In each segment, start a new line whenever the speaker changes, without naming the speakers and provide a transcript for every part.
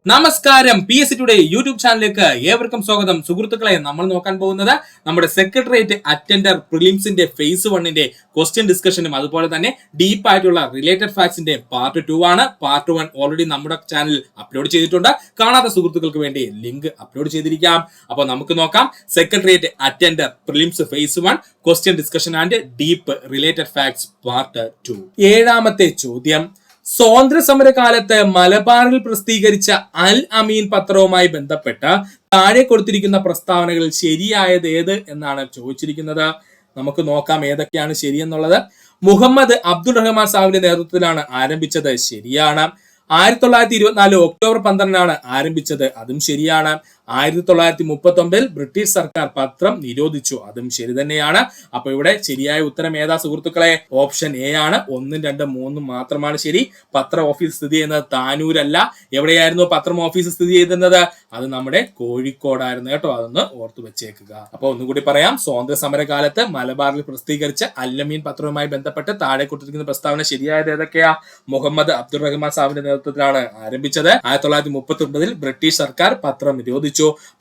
നമസ്കാരം, P S C today YouTube ചാനലിലേക്ക് ഏവർക്കും സ്വാഗതം. സുഹൃത്തുക്കളെ, നമ്മൾ നോക്കാൻ പോകുന്നത് നമ്മുടെ സെക്രട്ടേറിയറ്റ് അറ്റൻഡർ പ്രിലിംസിന്റെ ഫേസ് 1ന്റെ ക്വസ്റ്റ്യൻ ഡിസ്കഷനും അതുപോലെ തന്നെ ഡീപ്പ് ആയിട്ടുള്ള റിലേറ്റഡ് ഫാക്ട്സിന്റെ പാർട്ട് 2 ആണ്. പാർട്ട് 1 ഓൾറെഡി നമ്മുടെ ചാനലിൽ അപ്ലോഡ് ചെയ്തിട്ടുണ്ട്. കാണാത്ത സുഹൃത്തുക്കൾക്ക് വേണ്ടി ലിങ്ക് അപ്ലോഡ് ചെയ്തിരിക്കാം. അപ്പോൾ നമുക്ക് നോക്കാം secretariat attender prelims phase 1 question discussion and deep related facts part 2. ഏഴാമത്തെ ചോദ്യം, സ്വാതന്ത്ര്യ സമര കാലത്ത് മലബാറിൽ പ്രസിദ്ധീകരിച്ച അൽ അമീൻ പത്രവുമായി ബന്ധപ്പെട്ട് താഴെ കൊടുത്തിരിക്കുന്ന പ്രസ്താവനകളിൽ ശരിയായത് ഏത് എന്നാണ് ചോദിച്ചിരിക്കുന്നത്. നമുക്ക് നോക്കാം ഏതൊക്കെയാണ് ശരിയെന്നുള്ളത്. മുഹമ്മദ് അബ്ദുൾ റഹ്മാൻ സാഹിബിന്റെ നേതൃത്വത്തിലാണ് ആരംഭിച്ചത്, ശരിയാണ്. 1924 ഒക്ടോബർ 12 ആരംഭിച്ചത്, അതും ശരിയാണ്. 1939 ബ്രിട്ടീഷ് സർക്കാർ പത്രം നിരോധിച്ചു, അതും ശരി തന്നെയാണ്. അപ്പൊ ഇവിടെ ശരിയായ ഉത്തരം ഏതാ സുഹൃത്തുക്കളെ? ഓപ്ഷൻ എ ആണ്. 1, 2, 3 മാത്രമാണ് ശരി. പത്ര ഓഫീസ് സ്ഥിതി ചെയ്യുന്നത് താനൂരല്ല. എവിടെയായിരുന്നു പത്രം ഓഫീസ് സ്ഥിതി ചെയ്തിരുന്നത്? അത് നമ്മുടെ കോഴിക്കോടായിരുന്നു കേട്ടോ. അതൊന്ന് ഓർത്തു വെച്ചേക്കുക. അപ്പൊ ഒന്നുകൂടി പറയാം, സ്വാതന്ത്ര്യ സമര കാലത്ത് മലബാറിൽ പ്രസിദ്ധീകരിച്ച അൽ അമീൻ പത്രവുമായി ബന്ധപ്പെട്ട് താഴെ കൊടുത്തിരിക്കുന്ന പ്രസ്താവന ശരിയായത് ഏതൊക്കെയാ? മുഹമ്മദ് അബ്ദുൾ റഹ്മാൻ സാഹിബിന്റെ നേതൃത്വത്തിലാണ് ആരംഭിച്ചത്. 1939 ബ്രിട്ടീഷ് സർക്കാർ പത്രം നിരോധിച്ചു.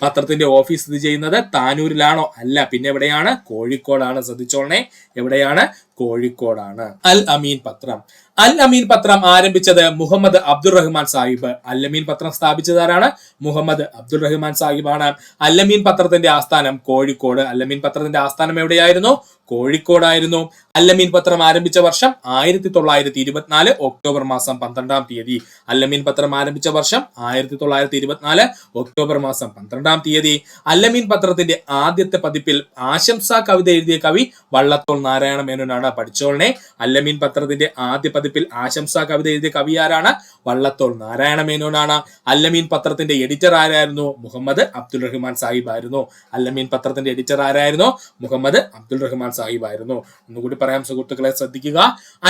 പത്രത്തിന്റെ ഓഫീസ് സ്ഥിതി ചെയ്യുന്നത് താനൂരിലാണോ? അല്ല. പിന്നെ എവിടെയാണ്? കോഴിക്കോടാണ്. ശ്രദ്ധിച്ചോളണേ, എവിടെയാണ്? കോഴിക്കോടാണ്. അൽ അമീൻ പത്രം. അൽ അമീൻ പത്രം ആരംഭിച്ചത് മുഹമ്മദ് അബ്ദുൾ റഹ്മാൻ സാഹിബ്. അൽ അമീൻ പത്രം സ്ഥാപിച്ചതാരാണ്? മുഹമ്മദ് അബ്ദുൾ റഹ്മാൻ സാഹിബാണ്. അൽ അമീൻ പത്രത്തിന്റെ ആസ്ഥാനം കോഴിക്കോട്. അൽ അമീൻ പത്രത്തിന്റെ ആസ്ഥാനം എവിടെയായിരുന്നു? കോഴിക്കോടായിരുന്നു. അൽ അമീൻ പത്രം ആരംഭിച്ച വർഷം 1924 ഒക്ടോബർ മാസം 12 അൽ അമീൻ പത്രം ആരംഭിച്ച വർഷം 1924 ഒക്ടോബർ മാസം 12 അൽ അമീൻ പത്രത്തിന്റെ ആദ്യത്തെ പതിപ്പിൽ ആശംസാ കവിത എഴുതിയ കവി വള്ളത്തോൾ നാരായണ മേനോനാണ്. പഠിച്ചോളനെ, അൽ അമീൻ പത്രത്തിന്റെ ആദ്യ പതിപ്പിൽ ആശംസാ കവിത എഴുതിയ കവി ആരാണ്? വള്ളത്തോൾ നാരായണ മേനോനാണ്. അൽ അമീൻ പത്രത്തിന്റെ എഡിറ്റർ ആരായിരുന്നു? മുഹമ്മദ് അബ്ദുൾ റഹ്മാൻ സാഹിബ് ആയിരുന്നു. അൽ അമീൻ പത്രത്തിന്റെ എഡിറ്റർ ആരായിരുന്നു? മുഹമ്മദ് അബ്ദുൾ റഹ്മാൻ സാഹിബ് ആയിരുന്നു. ഒന്നുകൂടി പറയാം സുഹൃത്തുക്കളെ, ശ്രദ്ധിക്കുക.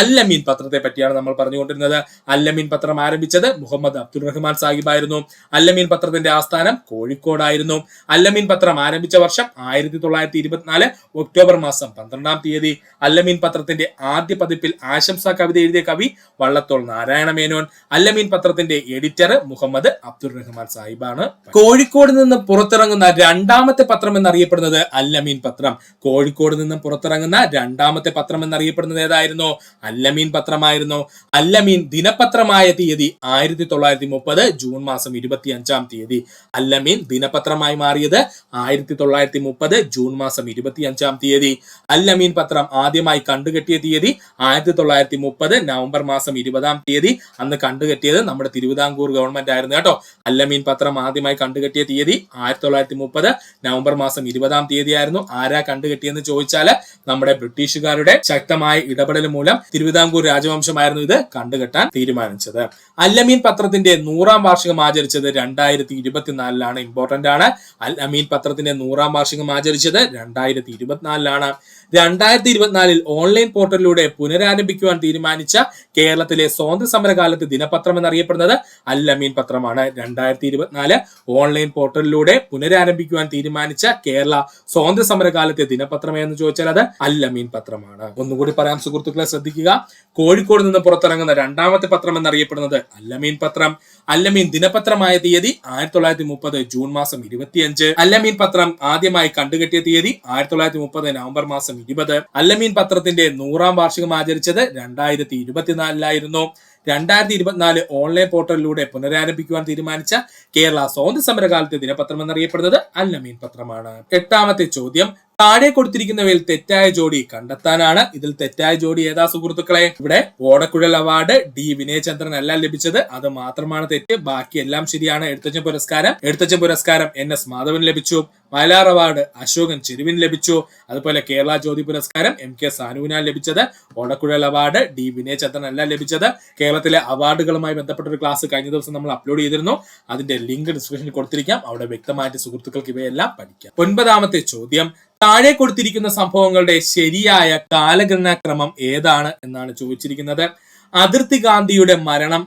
അൽ അമീൻ പത്രത്തെ പറ്റിയാണ് നമ്മൾ പറഞ്ഞുകൊണ്ടിരുന്നത്. അൽ അമീൻ പത്രം ആരംഭിച്ചത് മുഹമ്മദ് അബ്ദുൾ റഹ്മാൻ സാഹിബ് ആയിരുന്നു. അൽ അമീൻ പത്രത്തിന്റെ ആസ്ഥാനം കോഴിക്കോടായിരുന്നു. അൽ അമീൻ പത്രം ആരംഭിച്ച വർഷം 1924 ഒക്ടോബർ മാസം 12 അൽ അമീൻ പത്രത്തിന്റെ ആദ്യ പതിപ്പിൽ ആശംസാ കവിത എഴുതിയ കവി വള്ളത്തോൾ നാരായണ മേനോൻ. അൽ അമീൻ പത്രത്തിന്റെ എഡിറ്റർ മുഹമ്മദ് അബ്ദുൾ റഹ്മാൻ സാഹിബാണ്. കോഴിക്കോട് നിന്ന് പുറത്തിറങ്ങുന്ന രണ്ടാമത്തെ പത്രം എന്നറിയപ്പെടുന്നത് അൽ അമീൻ പത്രം. കോഴിക്കോട് നിന്നും പുറത്തിറങ്ങുന്ന രണ്ടാമത്തെ പത്രം എന്നറിയപ്പെടുന്നത് ഏതായിരുന്നു? അൽ അമീൻ പത്രമായിരുന്നു. അൽ അമീൻ ദിനപത്രമായ തീയതി 1930 ജൂൺ മാസം 25 അൽ അമീൻ ദിനപത്രമായി മാറിയത് 1930 ജൂൺ മാസം 25 അൽ അമീൻ പത്രം ആദ്യമായി കണ്ടുകെട്ടിയ തീയതി 1930 നവംബർ മാസം 20 അന്ന് കണ്ടുകെട്ടിയത് നമ്മുടെ തിരുവിതാംകൂർ ഗവൺമെന്റ് ആയിരുന്നു കേട്ടോ. അൽ അമീൻ പത്രം ആദ്യമായി കണ്ടുകെട്ടിയ തീയതി 1930 നവംബർ മാസം 20 ആയിരുന്നു. ആരാ കണ്ടുകെട്ടിയെന്ന് ചോദിച്ചാൽ നമ്മുടെ ബ്രിട്ടീഷുകാരുടെ ശക്തമായ ഇടപെടൽ മൂലം തിരുവിതാംകൂർ രാജവംശമായിരുന്നു ഇത് കണ്ടുകെട്ടാൻ തീരുമാനിച്ചത്. അൽ അമീൻ പത്രത്തിന്റെ 100ാം വാർഷികം ആചരിച്ചത് 2024 ഇമ്പോർട്ടന്റ് ആണ്. അൽ അമീൻ പത്രത്തിന്റെ 100ാം വാർഷികം ആചരിച്ചത് 2024 2024 ഓൺലൈൻ പോർട്ടലിലൂടെ പുനരാരംഭിക്കുവാൻ തീരുമാനിച്ച കേരളത്തിലെ സ്വാതന്ത്ര്യ സമരകാലത്ത് ദിനപത്രം എന്നറിയപ്പെടുന്നത് അൽ അമീൻ പത്രമാണ്. 2024 ഓൺലൈൻ പോർട്ടലിലൂടെ പുനരാരംഭിക്കുവാൻ തീരുമാനിച്ച കേരള സ്വാതന്ത്ര്യ സമരകാലത്തെ ദിനപത്രം എന്ന് ചോദിച്ചാൽ അത് അൽ അമീൻ പത്രമാണ്. ഒന്നുകൂടി പറയാം സുഹൃത്തുക്കളെ, ശ്രദ്ധിക്കുക. കോഴിക്കോട് നിന്ന് പുറത്തിറങ്ങുന്ന രണ്ടാമത്തെ പത്രം എന്നറിയപ്പെടുന്നത് അൽ അമീൻ പത്രം. അൽ അമീൻ ദിനപത്രമായ തീയതി 1930 ജൂൺ മാസം 25 അൽ അമീൻ പത്രം ആദ്യമായി കണ്ടുകെട്ടിയ തീയതി 1930 നവംബർ മാസം 20 അൽ അമീൻ പത്രത്തിന്റെ 100ാം വാർഷികം ആചരിച്ചത് 2024 2024 ഓൺലൈൻ പോർട്ടലിലൂടെ പുനരാരംഭിക്കുവാൻ തീരുമാനിച്ച കേരള സ്വാതന്ത്ര്യ സമരകാലത്തെ ദിനപത്രം എന്നറിയപ്പെടുന്നത് അൽ അമീൻ പത്രമാണ്. എട്ടാമത്തെ ചോദ്യം, താഴെ കൊടുത്തിരിക്കുന്നവയിൽ തെറ്റായ ജോഡി കണ്ടെത്താനാണ്. ഇതിൽ തെറ്റായ ജോഡി ഏതാ സുഹൃത്തുക്കളെ? ഇവിടെ ഓടക്കുഴൽ അവാർഡ് ഡി വിനയചന്ദ്രൻ അല്ല ലഭിച്ചത്, അത് മാത്രമാണ് തെറ്റ്. ബാക്കി എല്ലാം ശരിയാണ്. എഴുത്തച്ഛൻ പുരസ്കാരം NS മാധവൻ ലഭിച്ചു. വയലാർ അവാർഡ് അശോകൻ ചെരുവിന് ലഭിച്ചു. അതുപോലെ കേരള ജ്യോതി പുരസ്കാരം MK സാനുവിനാണ് ലഭിച്ചത്. ഓടക്കുഴൽ അവാർഡ് ഡി വിനയചന്ദ്രൻ അല്ല ലഭിച്ചത്. കേരളത്തിലെ അവാർഡുകളുമായി ബന്ധപ്പെട്ട ഒരു ക്ലാസ് കഴിഞ്ഞ ദിവസം നമ്മൾ അപ്ലോഡ് ചെയ്തിരുന്നു. അതിന്റെ ലിങ്ക് ഡിസ്ക്രിപ്ഷനിൽ കൊടുത്തിരിക്കാം. അവിടെ വ്യക്തമായിട്ട് സുഹൃത്തുക്കൾക്ക് ഇവയെല്ലാം പഠിക്കാം. 9ാമത്തെ ചോദ്യം, താഴെ കൊടുത്തിരിക്കുന്ന സംഭവങ്ങളുടെ ശരിയായ കാലഗണനാക്രമം ഏതാണ് എന്നാണ് ചോദിച്ചിരിക്കുന്നത്. അതിർത്തി ഗാന്ധിയുടെ മരണം,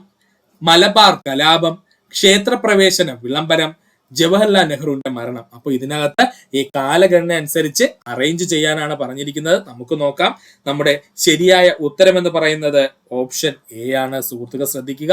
മലബാർ കലാപം, ക്ഷേത്രപ്രവേശന വിളംബരം, ജവഹർലാൽ നെഹ്റുവിന്റെ മരണം. അപ്പൊ ഇതിനകത്ത് ഈ കാലഗണന അനുസരിച്ച് അറേഞ്ച് ചെയ്യാനാണ് പറഞ്ഞിരിക്കുന്നത്. നമുക്ക് നോക്കാം. നമ്മുടെ ശരിയായ ഉത്തരം എന്ന് പറയുന്നത് ഓപ്ഷൻ എ ആണ്. സുഹൃത്തുക്കൾ ശ്രദ്ധിക്കുക.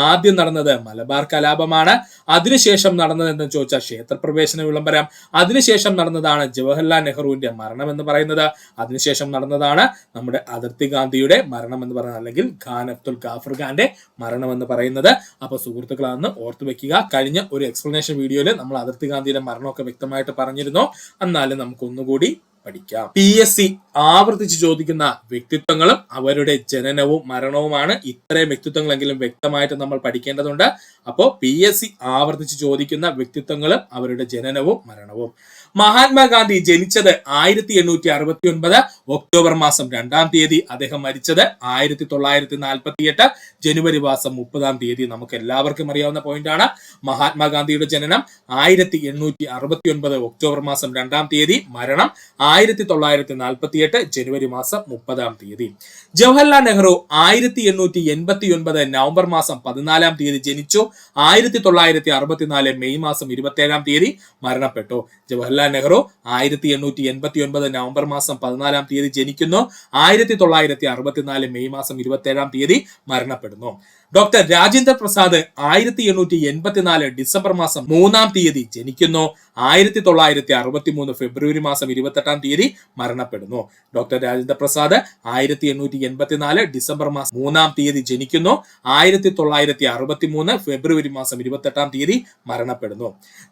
ആദ്യം നടന്നത് മലബാർ കലാപമാണ്. അതിനുശേഷം നടന്നത് എന്ന് ചോദിച്ചാൽ ക്ഷേത്രപ്രവേശന വിളംബരം. അതിനുശേഷം നടന്നതാണ് ജവഹർലാൽ നെഹ്റുവിന്റെ മരണം എന്ന് പറയുന്നത്. അതിനുശേഷം നടന്നതാണ് നമ്മുടെ അതിർത്തി ഗാന്ധിയുടെ മരണം എന്ന് പറയുന്നത്, അല്ലെങ്കിൽ ഖാൻ അബ്ദുൽ ഗാഫർ ഖാന്റെ മരണം എന്ന് പറയുന്നത്. അപ്പൊ സുഹൃത്തുക്കളാണ് ഓർത്തു വെക്കുക. കഴിഞ്ഞ ഒരു എക്സ്പ്ലനേഷൻ വീഡിയോയിൽ നമ്മൾ അതിർത്തി ഗാന്ധിയുടെ മരണമൊക്കെ വ്യക്തമായിട്ട് പറഞ്ഞിരുന്നു. എന്നാലും നമുക്ക് ഒന്നുകൂടി പഠിക്കാം. PSC ആവർത്തിച്ച് ചോദിക്കുന്ന വ്യക്തിത്വങ്ങളും അവരുടെ ജനനവും മരണവുമാണ്. ഇത്രയും വ്യക്തിത്വങ്ങളെങ്കിലും വ്യക്തമായിട്ട് നമ്മൾ പഠിക്കേണ്ടതുണ്ട്. അപ്പോൾ PSC ആവർത്തിച്ച് ചോദിക്കുന്ന വ്യക്തിത്വങ്ങളും അവരുടെ ജനനവും മരണവും. മഹാത്മാഗാന്ധി ജനിച്ചത് 1869 ഒക്ടോബർ മാസം 2-ാം തീയതി. അദ്ദേഹം മരിച്ചത് 1948 ജനുവരി മാസം 30-ാം തീയതി. നമുക്ക് എല്ലാവർക്കും അറിയാവുന്ന പോയിന്റ് ആണ്. മഹാത്മാഗാന്ധിയുടെ ജനനം 1869 ഒക്ടോബർ മാസം 2-ാം തീയതി. മരണം 1948 ജനുവരി മാസം 30-ാം തീയതി. ജവഹർലാൽ നെഹ്റു 1889 നവംബർ മാസം 14-ാം തീയതി ജനിച്ചു. 1964 മെയ് മാസം 27-ാം തീയതി മരണപ്പെട്ടു. ജവഹർലാൽ നെഹ്റു 1889 നവംബർ മാസം 14-ാം തീയതി ജനിക്കുന്നു. 1964 മെയ് മാസം 27-ാം തീയതി മരണപ്പെടുന്നു. ഡോക്ടർ രാജേന്ദ്ര പ്രസാദ് 1884 ഡിസംബർ മാസം 3-ാം തീയതി ജനിക്കുന്നു. 1963 ഫെബ്രുവരി മാസം 28-ാം തീയതി മരണപ്പെടുന്നു. ഡോക്ടർ രാജേന്ദ്ര പ്രസാദ് 1884 ഡിസംബർ മാസം 3-ാം തീയതി ജനിക്കുന്നു. 1963 ഫെബ്രുവരി മാസം 28-ാം തീയതി മരണപ്പെടുന്നു.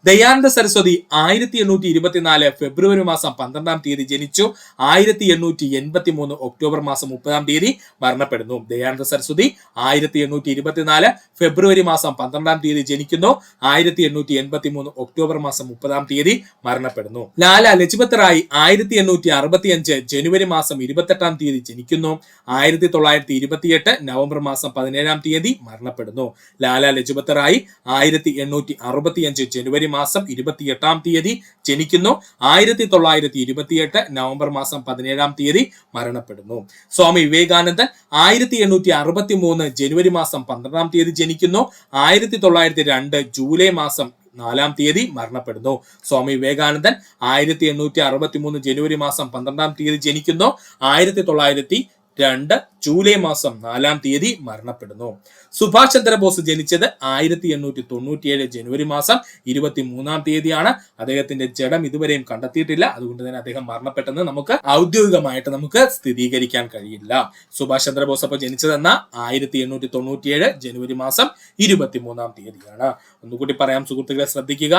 ദയാനന്ദ സരസ്വതി 1824 ഫെബ്രുവരി മാസം 12-ാം തീയതി ജനിച്ചു. 1883 ഒക്ടോബർ മാസം 30-ാം തീയതി മരണപ്പെടുന്നു. ദയാനന്ദ സരസ്വതി 1824 ഫെബ്രുവരി മാസം 12-ാം തീയതി ജനിക്കുന്നു. 1883 ഒക്ടോബർ മാസം 30-ാം തീയതി മരണപ്പെടുന്നു. ലാല ലജ്പത് റായ് 1865 ജനുവരി മാസം 28-ാം തീയതി ജനിക്കുന്നു. 1928 നവംബർ മാസം 17-ാം തീയതി മരണപ്പെടുന്നു. ലാല ലജ്പത് റായ് 1865 ജനുവരി മാസം 28-ാം തീയതി ജനിക്കുന്നു. 1928 നവംബർ മാസം 17-ാം തീയതി മരണപ്പെടുന്നു. സ്വാമി വിവേകാനന്ദൻ 1863 ജനുവരി മാസം 12-ാം തീയതി ജനിക്കുന്നു. 1902 ജൂലൈ മാസം 4-ാം തീയതി മരണപ്പെടുന്നു. സ്വാമി വിവേകാനന്ദൻ 1863 ജനുവരി മാസം 12-ാം തീയതി ജനിക്കുന്നു. 1902 ജൂലൈ മാസം 4-ാം തീയതി മരണപ്പെടുന്നു. സുഭാഷ് ചന്ദ്രബോസ് ജനിച്ചത് 1897 ജനുവരി മാസം 23-ാം തീയതിയാണ്. അദ്ദേഹത്തിന്റെ ജഡം ഇതുവരെയും കണ്ടെത്തിയിട്ടില്ല. അതുകൊണ്ട് തന്നെ അദ്ദേഹം മരണപ്പെട്ടെന്ന് നമുക്ക് ഔദ്യോഗികമായിട്ട് നമുക്ക് സ്ഥിരീകരിക്കാൻ കഴിയില്ല. സുഭാഷ് ചന്ദ്രബോസ് അപ്പോൾ ജനിച്ചതെന്ന 1897 ജനുവരി മാസം 23-ാം തീയതിയാണ്. ഒന്നുകൂടി പറയാം സുഹൃത്തുക്കളെ, ശ്രദ്ധിക്കുക.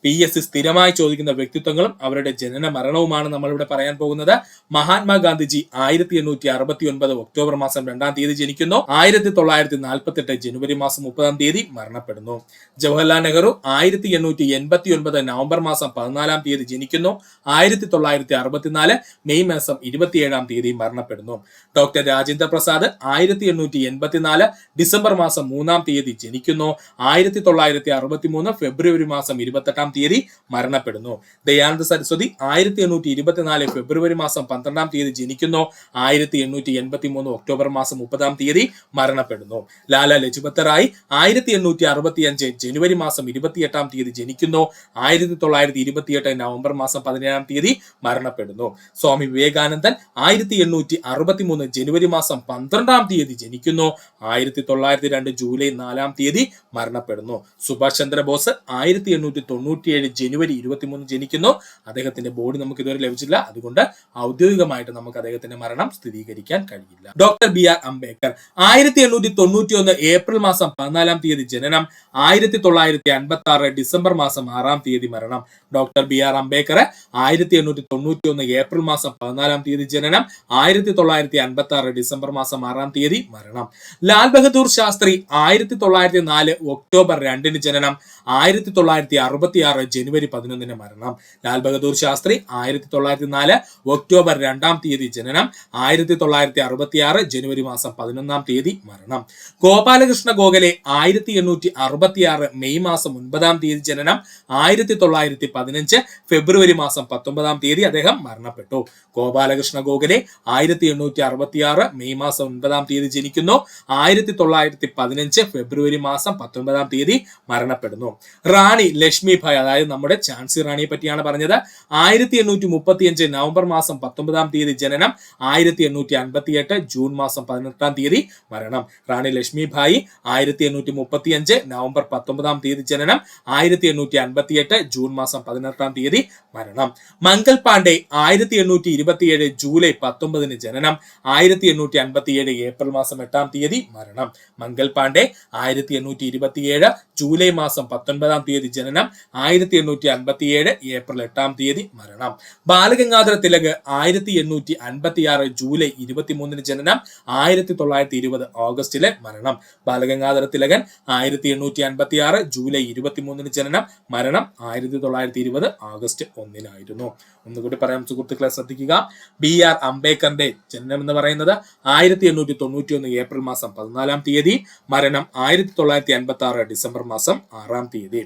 PSC സ്ഥിരമായി ചോദിക്കുന്ന വ്യക്തിത്വങ്ങളും അവരുടെ ജനന മരണവുമാണ് നമ്മളിവിടെ പറയാൻ പോകുന്നത്. മഹാത്മാഗാന്ധിജി 1869 ഒക്ടോബർ മാസം 2-ാം തീയതി ജനിക്കുന്നു. 1948 ജനുവരി മാസം 30-ാം തീയതി മരണപ്പെടുന്നു. ജവഹർലാൽ നെഹ്റു 1889 നവംബർ മാസം 14-ാം തീയതി ജനിക്കുന്നു. 1964 മെയ് മാസം 27-ാം തീയതി മരണപ്പെടുന്നു. ഡോക്ടർ രാജേന്ദ്ര പ്രസാദ് 1884 ഡിസംബർ മാസം 3-ാം തീയതി ജനിക്കുന്നു. 1963 ഫെബ്രുവരി മാസം 28-ാം തീയതി മരണപ്പെടുന്നു. ദയാനന്ദ സരസ്വതി 1824 ഫെബ്രുവരി മാസം 12-ാം തീയതി ജനിക്കുന്നു. 1883 ഒക്ടോബർ മാസം 30-ാം തീയതി മരണപ്പെടുന്നു. ലാല ലജ്പത് റായ് 1865 ജനുവരി മാസം 28-ാം തീയതി ജനിക്കുന്നു. 1928 നവംബർ മാസം 17-ാം തീയതി മരണപ്പെടുന്നു. സ്വാമി വിവേകാനന്ദൻ 1863 ജനുവരി മാസം 12-ാം തീയതി ജനിക്കുന്നു. 1902 ജൂലൈ 4-ാം തീയതി മരണപ്പെടുന്നു. സുഭാഷ് ചന്ദ്രബോസ് 1897 ജനുവരി 23 ജനിക്കുന്നു. അദ്ദേഹത്തിന്റെ ബോഡി നമുക്ക് ഇതുവരെ ലഭിച്ചില്ല. അതുകൊണ്ട് ഔദ്യോഗികമായിട്ട് നമുക്ക് അദ്ദേഹത്തിന്റെ മരണം സ്ഥിരീകരിക്കാൻ കഴിയില്ല. ഡോക്ടർ BR അംബേദ്കർ 1891 ഏപ്രിൽ മാസം 14-ാം തീയതി ജനനം. 1956 ഡിസംബർ മാസം 6-ാം തീയതി മരണം. ഡോക്ടർ BR അംബേദ്കർ 1891 ഏപ്രിൽ മാസം 14-ാം തീയതി ജനനം. 1956 ഡിസംബർ മാസം 6-ാം തീയതി മരണം. ലാൽ ബഹദൂർ ശാസ്ത്രി 1904 ഒക്ടോബർ 2-ന് ജനനം. 1966 ജനുവരി 11 മരണം. ലാൽ ബഹദൂർ ശാസ്ത്രി 1904 ഒക്ടോബർ 2 ജനനം. 1966 ജനുവരി മാസം 11 മരണം. ഗോപാലകൃഷ്ണ ഗോഖലെ 1866 മെയ് മാസം 9 ജനനം. 1915 ഫെബ്രുവരി മാസം 19 അദ്ദേഹം മരണപ്പെട്ടു. ഗോപാലകൃഷ്ണ ഗോഖലെ 1866 മെയ് മാസം 9 ജനിക്കുന്നു. 1915 ഫെബ്രുവരി മാസം 19 മരണപ്പെടുന്നു. റാണി ലക്ഷ്മിഭായ്, അതായത് നമ്മുടെ ഝാൻസി റാണിയെ പറ്റിയാണ് പറഞ്ഞത്. 1835 നവംബർ മാസം 19 ജനനം. 1858 ജൂൺ മാസം 18 മരണം. റാണി ലക്ഷ്മിഭായി 1835 നവംബർ 19 ജനനം. 1858 ജൂൺ മാസം 18 മരണം. മംഗൾ പാണ്ഡെ 1827 ജൂലൈ 19 ജനനം. 1857 ഏപ്രിൽ മാസം 8 മരണം. മംഗൾ പാണ്ഡെ 1827 ജൂലൈ മാസം 19 ജനനം. 1857 ഏപ്രിൽ 8 മരണം. ബാലഗംഗാധര തിലക് 1856 ജൂലൈ 23 ജനനം. 1920 ഓഗസ്റ്റിലെ മരണം. ബാലഗംഗാധര തിലകൻ 1856 ജൂലൈ 23 ജനനം. മരണം 1920 ഓഗസ്റ്റ് 1 ഒന്നുകൂടി പറയാം സുഹൃത്തുക്കളെ, ശ്രദ്ധിക്കുക. BR അംബേദ്കറിന്റെ ജനനം എന്ന് പറയുന്നത് 1891 ഏപ്രിൽ മാസം 14 മരണം 1956 ഡിസംബർ മാസം 6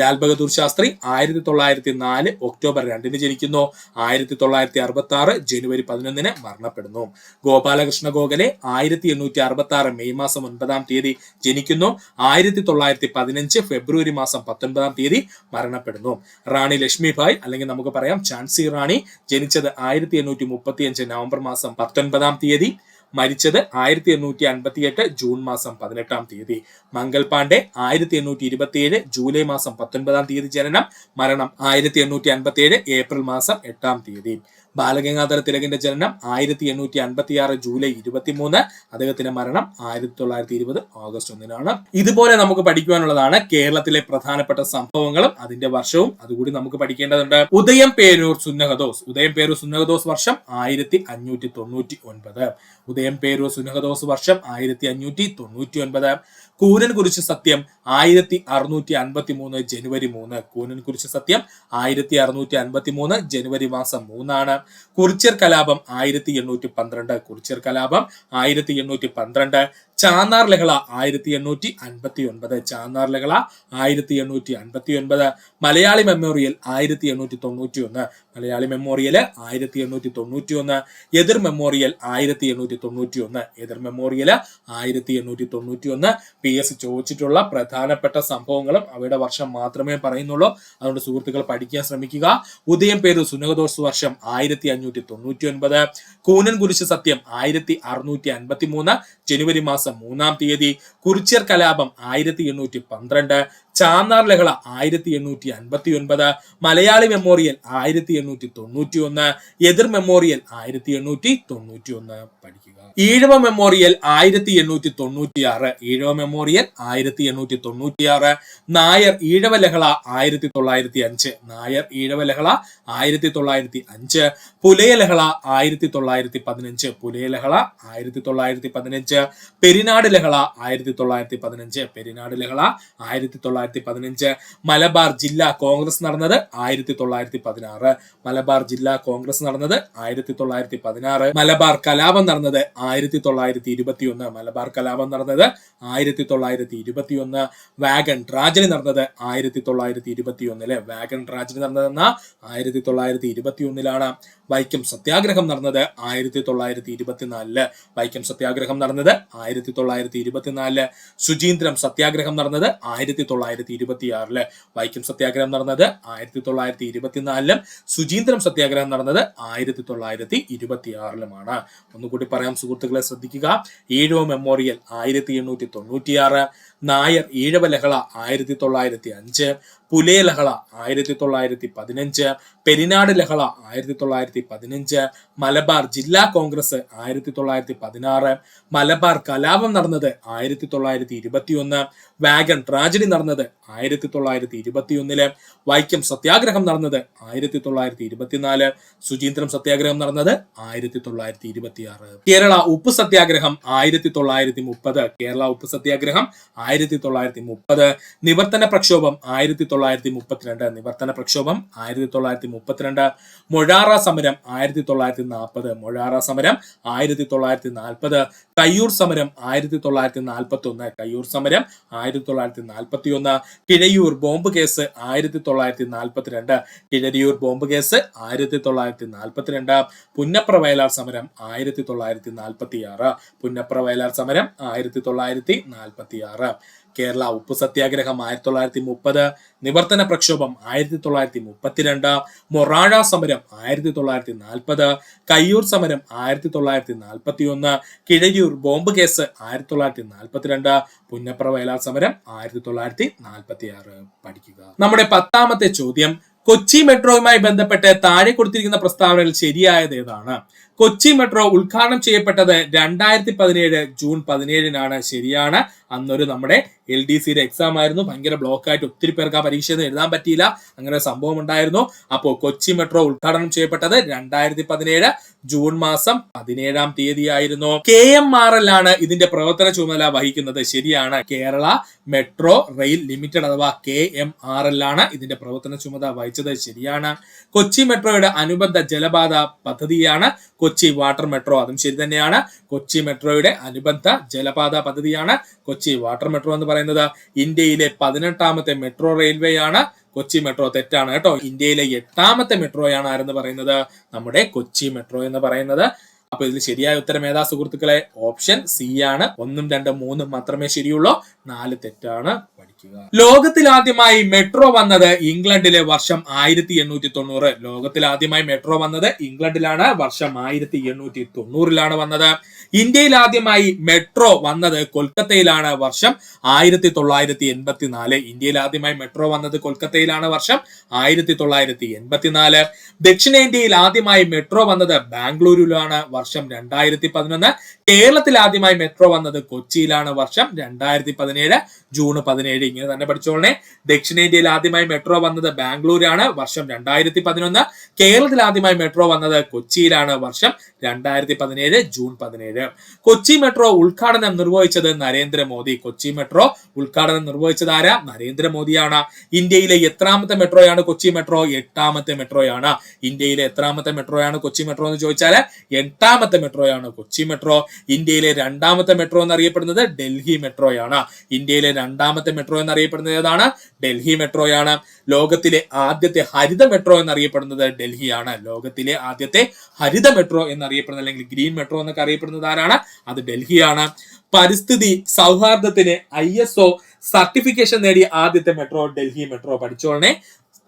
ലാൽ ബഹദൂർ ശാസ്ത്രി 1904 ഒക്ടോബർ 2 ജനിക്കുന്നു. 1966 ജനുവരി 11 മരണപ്പെടുന്നു. ഗോപാലകൃഷ്ണ ഗോഖലെ 1866 മെയ് മാസം 9 ജനിക്കുന്നു. 1915 ഫെബ്രുവരി മാസം 19 മരണപ്പെടുന്നു. റാണി ലക്ഷ്മിഭായ്, അല്ലെങ്കിൽ നമുക്ക് പറയാം ഝാൻസി റാണി, ജനിച്ചത് 1835 നവംബർ മാസം 19 മരിച്ചത് 1858 ജൂൺ മാസം 18 മംഗൾ പാണ്ഡെ 1827 ജൂലൈ മാസം 19 ജനനം. മരണം 1857 ഏപ്രിൽ മാസം 8 ബാലഗംഗാധര തിലകിന്റെ ജനനം 1856 ജൂലൈ 23. അദ്ദേഹത്തിന്റെ മരണം 1920 ഓഗസ്റ്റ് 1 ഇതുപോലെ നമുക്ക് പഠിക്കുവാനുള്ളതാണ് കേരളത്തിലെ പ്രധാനപ്പെട്ട സംഭവങ്ങളും അതിന്റെ വർഷവും അതുകൂടി നമുക്ക് പഠിക്കേണ്ടതുണ്ട്. ഉദയം പേരൂർ സുന്നഹദോസ് വർഷം 1599. ഉദയം പേരൂർ സുന്നഹദോസ് വർഷം 1599. കൂനൻ കുരിശ് സത്യം 1653 ജനുവരി 3. കൂനൻ കുരിശ് സത്യം 1653 ജനുവരി മാസം 3. കുറിച്യർ കലാപം 1812. ചാന്നാർ ലഹള 1859. മലയാളി മെമ്മോറിയൽ 1891. എതിർ മെമ്മോറിയൽ 1891. PS ചോദിച്ചിട്ടുള്ള പ്രധാനപ്പെട്ട സംഭവങ്ങളും അവയുടെ വർഷം മാത്രമേ പറയുന്നുള്ളൂ. അതുകൊണ്ട് സുഹൃത്തുക്കൾ പഠിക്കാൻ ശ്രമിക്കുക. ഉദയം പേരൂർ സുന്നഹദോസ് വർഷം 1599. കൂനൻ കുരിശ് സത്യം 1653 ജനുവരി മാസം 3. കുറിച്യർ കലാപം 1812. ചാന്നാർ ലഹള 1859. മലയാളി മെമ്മോറിയൽ 1891. എതിർ മെമ്മോറിയൽ 1891 പഠിക്കുക. ഈഴവ മെമ്മോറിയൽ 1896. നായർ ഈഴവ ലഹള 1905. പുലയ ലഹള 1915. പെരിനാട് ലഹള 1915. മലബാർ ജില്ലാ കോൺഗ്രസ് നടന്നത് 1916. മലബാർ കലാപം നടന്നത് 1921. വാഗൺ ട്രാജഡി നടന്നത് 1921. വൈക്കം സത്യാഗ്രഹം നടന്നത് 1924. ശുചീന്ദ്രം സത്യാഗ്രഹം നടന്നത് 1926. വൈക്കം സത്യാഗ്രഹം നടന്നത് 1924. ശുചീന്ദ്രം സത്യാഗ്രഹം നടന്നത് 1926. ഒന്നുകൂടി പറയാം സുഹൃത്തുക്കളെ, ശ്രദ്ധിക്കുക. ഈഴവ മെമ്മോറിയൽ 1896. നായർ ഈഴവ ലഹള 1905. പുലയ ലഹള 1915. പെരിനാട് ലഹള 1915. മലബാർ ജില്ലാ കോൺഗ്രസ് 1916. മലബാർ കലാപം നടന്നത് 1921. വാഗൺ ട്രാജഡി നടന്നത് 1921. വൈക്കം സത്യാഗ്രഹം നടന്നത് 1924. ശുചീന്ദ്രം സത്യാഗ്രഹം നടന്നത് 1926. കേരള ഉപ്പ് സത്യാഗ്രഹം 1930. 1930. നിവർത്തന പ്രക്ഷോഭം 1931. 1932, നിവർത്തന പ്രക്ഷോഭം 1932, മൊഴാറ സമരം 1940, മൊഴാറ സമരം 1940, കയ്യൂർ സമരം 1941, കയ്യൂർ സമരം 1941, Kizhayur bomb case 1942, Keezhariyur bomb case 1942, Punnapra Vayalar സമരം 1946, പുന്നപ്ര വയലാർ സമരം 1946, കേരള ഉപ്പു സത്യാഗ്രഹം 1930, നിവർത്തന പ്രക്ഷോഭം 1932, മൊറാഴ സമരം 1940, കയ്യൂർ സമരം 1941, കിഴയൂർ ബോംബ് കേസ് 1942, പുന്നപ്ര വയലാർ സമരം 1946. പഠിക്കുക. നമ്മുടെ 10ാമത്തെ ചോദ്യം, കൊച്ചി മെട്രോയുമായി ബന്ധപ്പെട്ട് താഴെ കൊടുത്തിരിക്കുന്ന പ്രസ്താവനകൾ ശരിയായത് ഏതാണ്? കൊച്ചി മെട്രോ ഉദ്ഘാടനം ചെയ്യപ്പെട്ടത് 2017 ജൂൺ 17-നാണ്. ശരിയാണ്. അന്നൊരു നമ്മുടെ LDCയുടെ എക്സാം ആയിരുന്നു. ഭയങ്കര ബ്ലോക്ക് ആയിട്ട് ഒത്തിരി പേർക്ക് ആ പരീക്ഷയിൽ എഴുതാൻ പറ്റിയില്ല. അങ്ങനെ ഒരു സംഭവം ഉണ്ടായിരുന്നു. അപ്പോൾ കൊച്ചി മെട്രോ ഉദ്ഘാടനം ചെയ്യപ്പെട്ടത് 2017 ജൂൺ മാസം 17-ാം തീയതി ആയിരുന്നു. KMRL ആണ് ഇതിന്റെ പ്രവർത്തന ചുമതല വഹിക്കുന്നത്. ശരിയാണ്. കേരള മെട്രോ റെയിൽ ലിമിറ്റഡ് അഥവാ KMRL ആണ് ഇതിന്റെ പ്രവർത്തന ചുമതല വഹിച്ചത്. ശരിയാണ്. കൊച്ചി മെട്രോയുടെ അനുബന്ധ ജലപാത പദ്ധതിയാണ് കൊച്ചി വാട്ടർ മെട്രോ. അതും ശരി തന്നെയാണ്. കൊച്ചി മെട്രോയുടെ അനുബന്ധ ജലപാത പദ്ധതിയാണ് കൊച്ചി വാട്ടർ മെട്രോ എന്ന് പറയുന്നത്. ഇന്ത്യയിലെ 18ാമത്തെ മെട്രോ റെയിൽവേ ആണ് കൊച്ചി മെട്രോ. തെറ്റാണ് കേട്ടോ. ഇന്ത്യയിലെ 8ാമത്തെ മെട്രോയാണ് ആരെന്ന് പറയുന്നത്? നമ്മുടെ കൊച്ചി മെട്രോ എന്ന് പറയുന്നത്. അപ്പൊ ഇതിൽ ശരിയായ ഉത്തരം ഏതാ സുഹൃത്തുക്കളെ? ഓപ്ഷൻ സി ആണ്. 1, 2, 3 മാത്രമേ ശരിയുള്ളൂ. 4 തെറ്റാണ്. പഠിക്കുക. ലോകത്തിൽ ആദ്യമായി മെട്രോ വന്നത് ഇംഗ്ലണ്ടിലെ വർഷം 1890. ലോകത്തിൽ ആദ്യമായി മെട്രോ വന്നത് ഇംഗ്ലണ്ടിലാണ്. വർഷം 1890-ലാണ് വന്നത്. ഇന്ത്യയിൽ ആദ്യമായി മെട്രോ വന്നത് കൊൽക്കത്തയിലാണ്. വർഷം 1984. ഇന്ത്യയിൽ ആദ്യമായി മെട്രോ വന്നത് കൊൽക്കത്തയിലാണ്. വർഷം 1984. ദക്ഷിണേന്ത്യയിൽ ആദ്യമായി മെട്രോ വന്നത് ബാംഗ്ലൂരിലാണ്. വർഷം 2011. കേരളത്തിൽ ആദ്യമായി മെട്രോ വന്നത് കൊച്ചിയിലാണ്. വർഷം 2017 ജൂൺ 17. ഇങ്ങനെ തന്നെ പഠിച്ചോളണേ. ദക്ഷിണേന്ത്യയിൽ ആദ്യമായി മെട്രോ വന്നത് ബാംഗ്ലൂരാണ്. വർഷം 2011. കേരളത്തിൽ ആദ്യമായി മെട്രോ വന്നത് കൊച്ചിയിലാണ്. വർഷം 2017 ജൂൺ 17. കൊച്ചി മെട്രോ ഉദ്ഘാടനം നിർവഹിച്ചത് നരേന്ദ്രമോദി. കൊച്ചി മെട്രോ ഉദ്ഘാടനം നിർവഹിച്ചത് ആരാ? നരേന്ദ്രമോദിയാണ്. ഇന്ത്യയിലെ എത്രാമത്തെ മെട്രോയാണ് കൊച്ചി മെട്രോ? 8ാമത്തെ മെട്രോയാണ്. ഇന്ത്യയിലെ എത്രാമത്തെ മെട്രോയാണ് കൊച്ചി മെട്രോ എന്ന് ചോദിച്ചാൽ 8ാമത്തെ മെട്രോയാണ് കൊച്ചി മെട്രോ. ഇന്ത്യയിലെ 2ാമത്തെ മെട്രോ എന്നറിയപ്പെടുന്നത് ഡൽഹി മെട്രോയാണ്. ഇന്ത്യയിലെ 2ാമത്തെ മെട്രോ എന്നറിയപ്പെടുന്നത് ഏതാണ്? ഡൽഹി മെട്രോയാണ്. ലോകത്തിലെ ആദ്യത്തെ ഹരിത മെട്രോ എന്നറിയപ്പെടുന്നത് ഡൽഹിയാണ്. ലോകത്തിലെ ആദ്യത്തെ ഹരിത മെട്രോ എന്നറിയപ്പെടുന്നത് അല്ലെങ്കിൽ ഗ്രീൻ മെട്രോ എന്നൊക്കെ അറിയപ്പെടുന്നത് ആരാണ്? അത് ഡൽഹിയാണ്. പരിസ്ഥിതി സൗഹാർദ്ദത്തിന് ISO സർട്ടിഫിക്കേഷൻ നേടിയ ആദ്യത്തെ മെട്രോ ഡൽഹി മെട്രോ. പഠിച്ചോളണേ.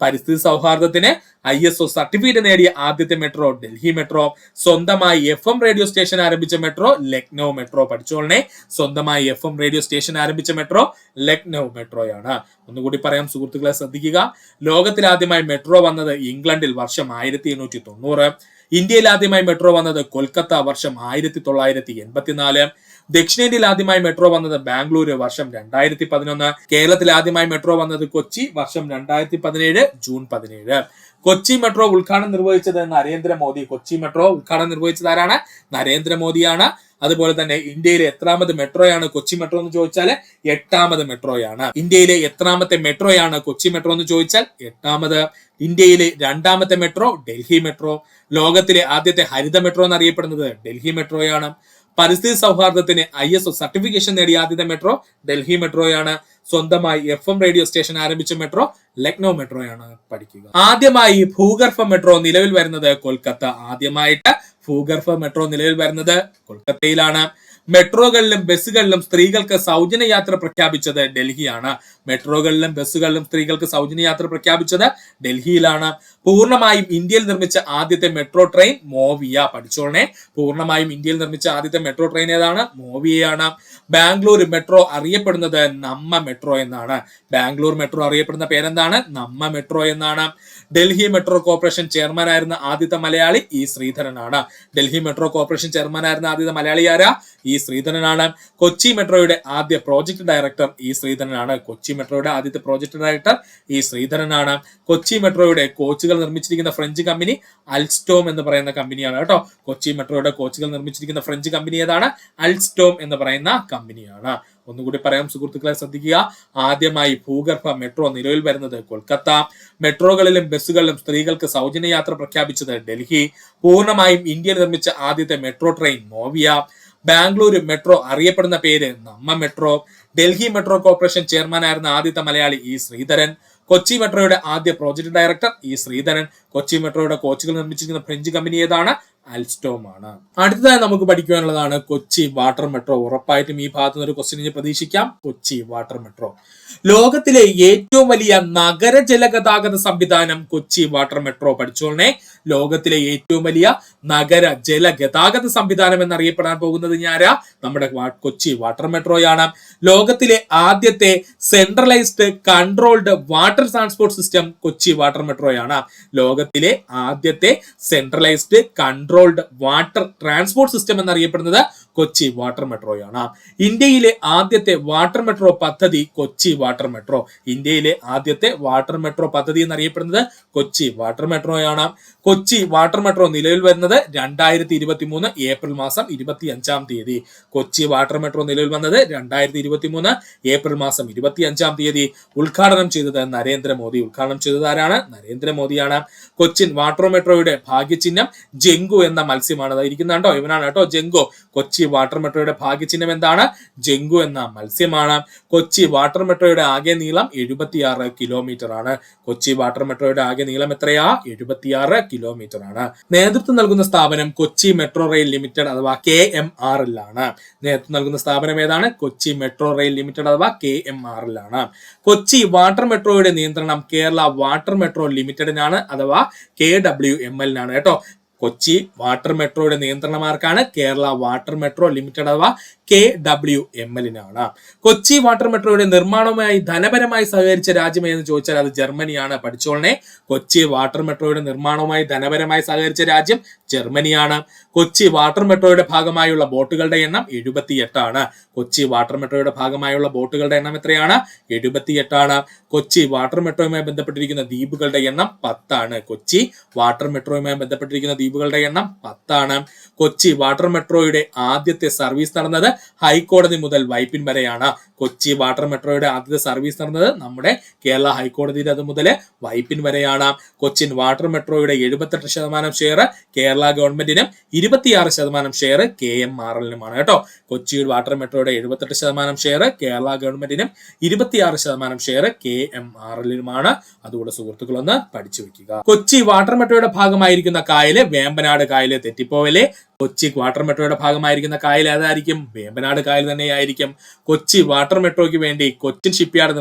പരിസ്ഥിതി സൗഹാർദ്ദത്തിന് ISO സർട്ടിഫിക്കറ്റ് നേടിയ ആദ്യത്തെ മെട്രോ ഡൽഹി മെട്രോ. സ്വന്തമായി FM റേഡിയോ സ്റ്റേഷൻ ആരംഭിച്ച മെട്രോ ലക്നൗ മെട്രോ. പഠിച്ചോളണേ. സ്വന്തമായി FM റേഡിയോ സ്റ്റേഷൻ ആരംഭിച്ച മെട്രോ ലക്നൗ മെട്രോയാണ്. ഒന്നുകൂടി പറയാം സുഹൃത്തുക്കളെ, ശ്രദ്ധിക്കുക. ലോകത്തിൽ ആദ്യമായി മെട്രോ വന്നത് ഇംഗ്ലണ്ടിൽ. വർഷം 1890. ഇന്ത്യയിൽ ആദ്യമായി മെട്രോ വന്നത് കൊൽക്കത്ത. വർഷം 1984. ദക്ഷിണേന്ത്യയിൽ ആദ്യമായി മെട്രോ വന്നത് ബാംഗ്ലൂര്. വർഷം 2011. കേരളത്തിൽ ആദ്യമായി മെട്രോ വന്നത് കൊച്ചി. വർഷം 2017 ജൂൺ 17. കൊച്ചി മെട്രോ ഉദ്ഘാടനം നിർവഹിച്ചത് നരേന്ദ്രമോദി. കൊച്ചി മെട്രോ ഉദ്ഘാടനം നിർവഹിച്ചത് ആരാണ്? നരേന്ദ്രമോദിയാണ്. അതുപോലെ തന്നെ ഇന്ത്യയിലെ എത്രാമത് മെട്രോയാണ് കൊച്ചി മെട്രോ എന്ന് ചോദിച്ചാൽ 8ാമത് മെട്രോയാണ്. ഇന്ത്യയിലെ എത്രാമത്തെ മെട്രോയാണ് കൊച്ചി മെട്രോ എന്ന് ചോദിച്ചാൽ 8ാമത്. ഇന്ത്യയിലെ 2ാമത്തെ മെട്രോ ഡൽഹി മെട്രോ. ലോകത്തിലെ ആദ്യത്തെ ഹരിത മെട്രോ എന്നറിയപ്പെടുന്നത് ഡൽഹി മെട്രോയാണ്. പരിസ്ഥിതി സൗഹാർദ്ദത്തിന് ISO സർട്ടിഫിക്കേഷൻ നേടിയ ആദ്യത്തെ മെട്രോ ഡൽഹി മെട്രോയാണ്. സ്വന്തമായി FM റേഡിയോ സ്റ്റേഷൻ ആരംഭിച്ച മെട്രോ ലക്നൗ മെട്രോയാണ്. പഠിക്കുക. ആദ്യമായി ഭൂഗർഭ മെട്രോ നിലവിൽ വരുന്നത് കൊൽക്കത്ത. ആദ്യമായിട്ട് ഭൂഗർഭ മെട്രോ നിലവിൽ വരുന്നത് കൊൽക്കത്തയിലാണ്. മെട്രോകളിലും ബസ്സുകളിലും സ്ത്രീകൾക്ക് സൗജന്യ യാത്ര പ്രഖ്യാപിച്ചത് ഡൽഹിയാണ്. മെട്രോകളിലും ബസ്സുകളിലും സ്ത്രീകൾക്ക് സൗജന്യ യാത്ര പ്രഖ്യാപിച്ചത് ഡൽഹിയിലാണ്. പൂർണ്ണമായും ഇന്ത്യയിൽ നിർമ്മിച്ച ആദ്യത്തെ മെട്രോ ട്രെയിൻ മോവിയ. പഠിച്ചോളണേ. പൂർണ്ണമായും ഇന്ത്യയിൽ നിർമ്മിച്ച ആദ്യത്തെ മെട്രോ ട്രെയിൻ ഏതാണ്? മോവിയയാണ്. ബാംഗ്ലൂർ മെട്രോ അറിയപ്പെടുന്നത് നമ്മ മെട്രോ എന്നാണ്. ബാംഗ്ലൂർ മെട്രോ അറിയപ്പെടുന്ന പേരെന്താണ്? നമ്മ മെട്രോ എന്നാണ്. ഡൽഹി മെട്രോ കോർപ്പറേഷൻ ചെയർമാൻ ആയിരുന്ന ആദ്യത്തെ മലയാളി E ശ്രീധരനാണ്. ഡൽഹി മെട്രോ കോർപ്പറേഷൻ ചെയർമാൻ ആയിരുന്ന ആദ്യത്തെ മലയാളി ആരാ? E E ശ്രീധരനാണ്. കൊച്ചി മെട്രോയുടെ ആദ്യ പ്രോജക്ട് ഡയറക്ടർ ഇ ശ്രീധരനാണ്. കൊച്ചി മെട്രോയുടെ ആദ്യത്തെ പ്രോജക്ട് ഡയറക്ടർ ഇ ശ്രീധരനാണ്. കൊച്ചി മെട്രോയുടെ കോച്ചുകൾ നിർമ്മിച്ചിരിക്കുന്ന ഫ്രഞ്ച് കമ്പനി അൽസ്റ്റോം എന്ന് പറയുന്ന കമ്പനിയാണ് കേട്ടോ. കൊച്ചി മെട്രോയുടെ കോച്ചുകൾ നിർമ്മിച്ചിരിക്കുന്ന ഫ്രഞ്ച് കമ്പനി ഏതാണ്? അൽസ്റ്റോം എന്ന് പറയുന്ന കമ്പനിയാണ്. ഒന്നുകൂടി പറയാം സുഹൃത്തുക്കളെ, ശ്രദ്ധിക്കുക. ആദ്യമായി ഭൂഗർഭ മെട്രോ നിലവിൽ വരുന്നത് കൊൽക്കത്ത. മെട്രോകളിലും ബസ്സുകളിലും സ്ത്രീകൾക്ക് സൗജന്യ യാത്ര പ്രഖ്യാപിച്ചത് ഡൽഹി. പൂർണ്ണമായും ഇന്ത്യയിൽ നിർമ്മിച്ച ആദ്യത്തെ മെട്രോ ട്രെയിൻ നോവിയ. ബാംഗ്ലൂരു മെട്രോ അറിയപ്പെടുന്ന പേര് നമ്മ മെട്രോ. ഡൽഹി മെട്രോ കോർപ്പറേഷൻ ചെയർമാനായിരുന്ന ആദ്യത്തെ മലയാളി ഇ ശ്രീധരൻ. കൊച്ചി മെട്രോയുടെ ആദ്യ project director E Sreedharan. Kochi മെട്രോയുടെ കോച്ചുകൾ നിർമ്മിച്ചിരിക്കുന്ന ഫ്രഞ്ച് കമ്പനി ഏതാണ്? അൽസ്റ്റോം ആണ്. അടുത്തതായി നമുക്ക് പഠിക്കുവാനുള്ളതാണ് കൊച്ചി വാട്ടർ മെട്രോ. ഉറപ്പായിട്ടും ഈ ഭാഗത്തു നിന്ന് ഒരു ക്വസ്റ്റ്യൻ പ്രതീക്ഷിക്കാം. കൊച്ചി വാട്ടർ മെട്രോ ലോകത്തിലെ ഏറ്റവും വലിയ നഗര ജലഗതാഗത സംവിധാനം കൊച്ചി വാട്ടർ മെട്രോ. പഠിച്ചോളണേ, ലോകത്തിലെ ഏറ്റവും വലിയ നഗര ജലഗതാഗത സംവിധാനം എന്നറിയപ്പെടാൻ പോകുന്നത് ഞാനാ? നമ്മുടെ കൊച്ചി വാട്ടർ മെട്രോയാണ്. ലോകത്തിലെ ആദ്യത്തെ centralised controlled water transport system Kochi water മെട്രോയാണ്. ലോകത്തിലെ ആദ്യത്തെ centralised controlled water transport system എന്നറിയപ്പെടുന്നത് കൊച്ചി വാട്ടർ മെട്രോയാണ്. ഇന്ത്യയിലെ ആദ്യത്തെ വാട്ടർ മെട്രോ പദ്ധതി കൊച്ചി വാട്ടർ മെട്രോ. ഇന്ത്യയിലെ ആദ്യത്തെ വാട്ടർ മെട്രോ പദ്ധതി എന്നറിയപ്പെടുന്നത് കൊച്ചി വാട്ടർ മെട്രോയാണ്. കൊച്ചി വാട്ടർ മെട്രോ നിലവിൽ വരുന്നത് 2023 ഏപ്രിൽ മാസം 25-ാം തീയതി. കൊച്ചി വാട്ടർ മെട്രോ നിലവിൽ വന്നത് 2023 ഏപ്രിൽ മാസം 25-ാം തീയതി. ഉദ്ഘാടനം ചെയ്തത് നരേന്ദ്രമോദി. ഉദ്ഘാടനം ചെയ്തത് ആരാണ്? നരേന്ദ്രമോദിയാണ്. കൊച്ചിൻ വാട്ടർ മെട്രോയുടെ ഭാഗ്യചിഹ്നം ജംഗു എന്ന മത്സ്യമാണ്. ഇരിക്കുന്നുണ്ടോ? ഇവനാണ് കേട്ടോ ജംഗു. കൊച്ചി വാട്ടർ മെട്രോയുടെ ഭാഗ്യചിഹ്നം എന്താണ്? ജംഗു എന്ന മത്സ്യമാണ്. കൊച്ചി വാട്ടർ മെട്രോയുടെ ആകെ നീളം 76 കിലോമീറ്റർ ആണ്. കൊച്ചി വാട്ടർ മെട്രോയുടെ ആകെ നീളം എത്രയാ? 76 കിലോമീറ്റർ ആണ്. നേതൃത്വം നൽകുന്ന സ്ഥാപനം കൊച്ചി മെട്രോ റെയിൽ ലിമിറ്റഡ് അഥവാ KMRL ആണ്. നേതൃത്വം നൽകുന്ന സ്ഥാപനം ഏതാണ്? കൊച്ചി മെട്രോ റെയിൽ ലിമിറ്റഡ് അഥവാ KMRL ആണ്. കൊച്ചി വാട്ടർ മെട്രോയുടെ നിയന്ത്രണം കേരള വാട്ടർ മെട്രോ ലിമിറ്റഡിനാണ് അഥവാ KWML നാണ് കേട്ടോ. കൊച്ചി വാട്ടർ മെട്രോയുടെ നിയന്ത്രണമാർക്കാണ്? കേരള വാട്ടർ മെട്രോ ലിമിറ്റഡ് അഥവാ KWML-നാണ്. കൊച്ചി വാട്ടർ മെട്രോയുടെ നിർമ്മാണവുമായി ധനപരമായി സഹകരിച്ച രാജ്യം എന്ന് ചോദിച്ചാൽ അത് ജർമ്മനിയാണ്. പഠിച്ചോളനെ, കൊച്ചി വാട്ടർ മെട്രോയുടെ നിർമ്മാണവുമായി ധനപരമായി സഹകരിച്ച രാജ്യം ജർമ്മനിയാണ്. കൊച്ചി വാട്ടർ മെട്രോയുടെ ഭാഗമായുള്ള ബോട്ടുകളുടെ എണ്ണം 78 ആണ്. കൊച്ചി വാട്ടർ മെട്രോയുടെ ഭാഗമായുള്ള ബോട്ടുകളുടെ എണ്ണം എത്രയാണ്? 78 ആണ്. കൊച്ചി വാട്ടർ മെട്രോയുമായി ബന്ധപ്പെട്ടിരിക്കുന്ന ദ്വീപുകളുടെ എണ്ണം 10 ആണ്. കൊച്ചി വാട്ടർ മെട്രോയുമായി ബന്ധപ്പെട്ടിരിക്കുന്ന ദ്വീപുകളുടെ എണ്ണം 10 ആണ്. കൊച്ചി വാട്ടർ മെട്രോയുടെ ആദ്യത്തെ സർവീസ് നടന്നത് ഹൈക്കോടതി മുതൽ വൈപ്പിൻ വരെയാണ്. കൊച്ചി വാട്ടർ മെട്രോയുടെ ആദ്യത്തെ സർവീസ് നടന്നത് നമ്മുടെ കേരള ഹൈക്കോടതിയുടെ അത് മുതൽ വൈപ്പിൻ വരെയാണ്. കൊച്ചിൻ വാട്ടർ മെട്രോയുടെ 78% ഷെയർ കേരള ഗവൺമെന്റിനും 26% ഷെയർ KMRL-നുമാണ് കേട്ടോ. കൊച്ചി വാട്ടർ മെട്രോയുടെ 78% ഷെയർ കേരള ഗവൺമെന്റിനും 26% ഷെയർ KMRL-നുമാണ്. അതുകൂടെ സുഹൃത്തുക്കളൊന്ന് പഠിച്ചു വെക്കുക. കൊച്ചി വാട്ടർ മെട്രോയുടെ ഭാഗമായിരിക്കുന്ന കായല് വേമ്പനാട് കായല്. തെറ്റിപ്പോവലെ. കൊച്ചി വാട്ടർ മെട്രോയുടെ ഭാഗമായിരിക്കുന്ന കായൽ ഏതായിരിക്കും? വേമ്പനാട് കായൽ തന്നെയായിരിക്കും. കൊച്ചി വാട്ടർ മെട്രോയ്ക്ക് വേണ്ടി കൊച്ചിൻ ഷിപ്പ്യാർഡ്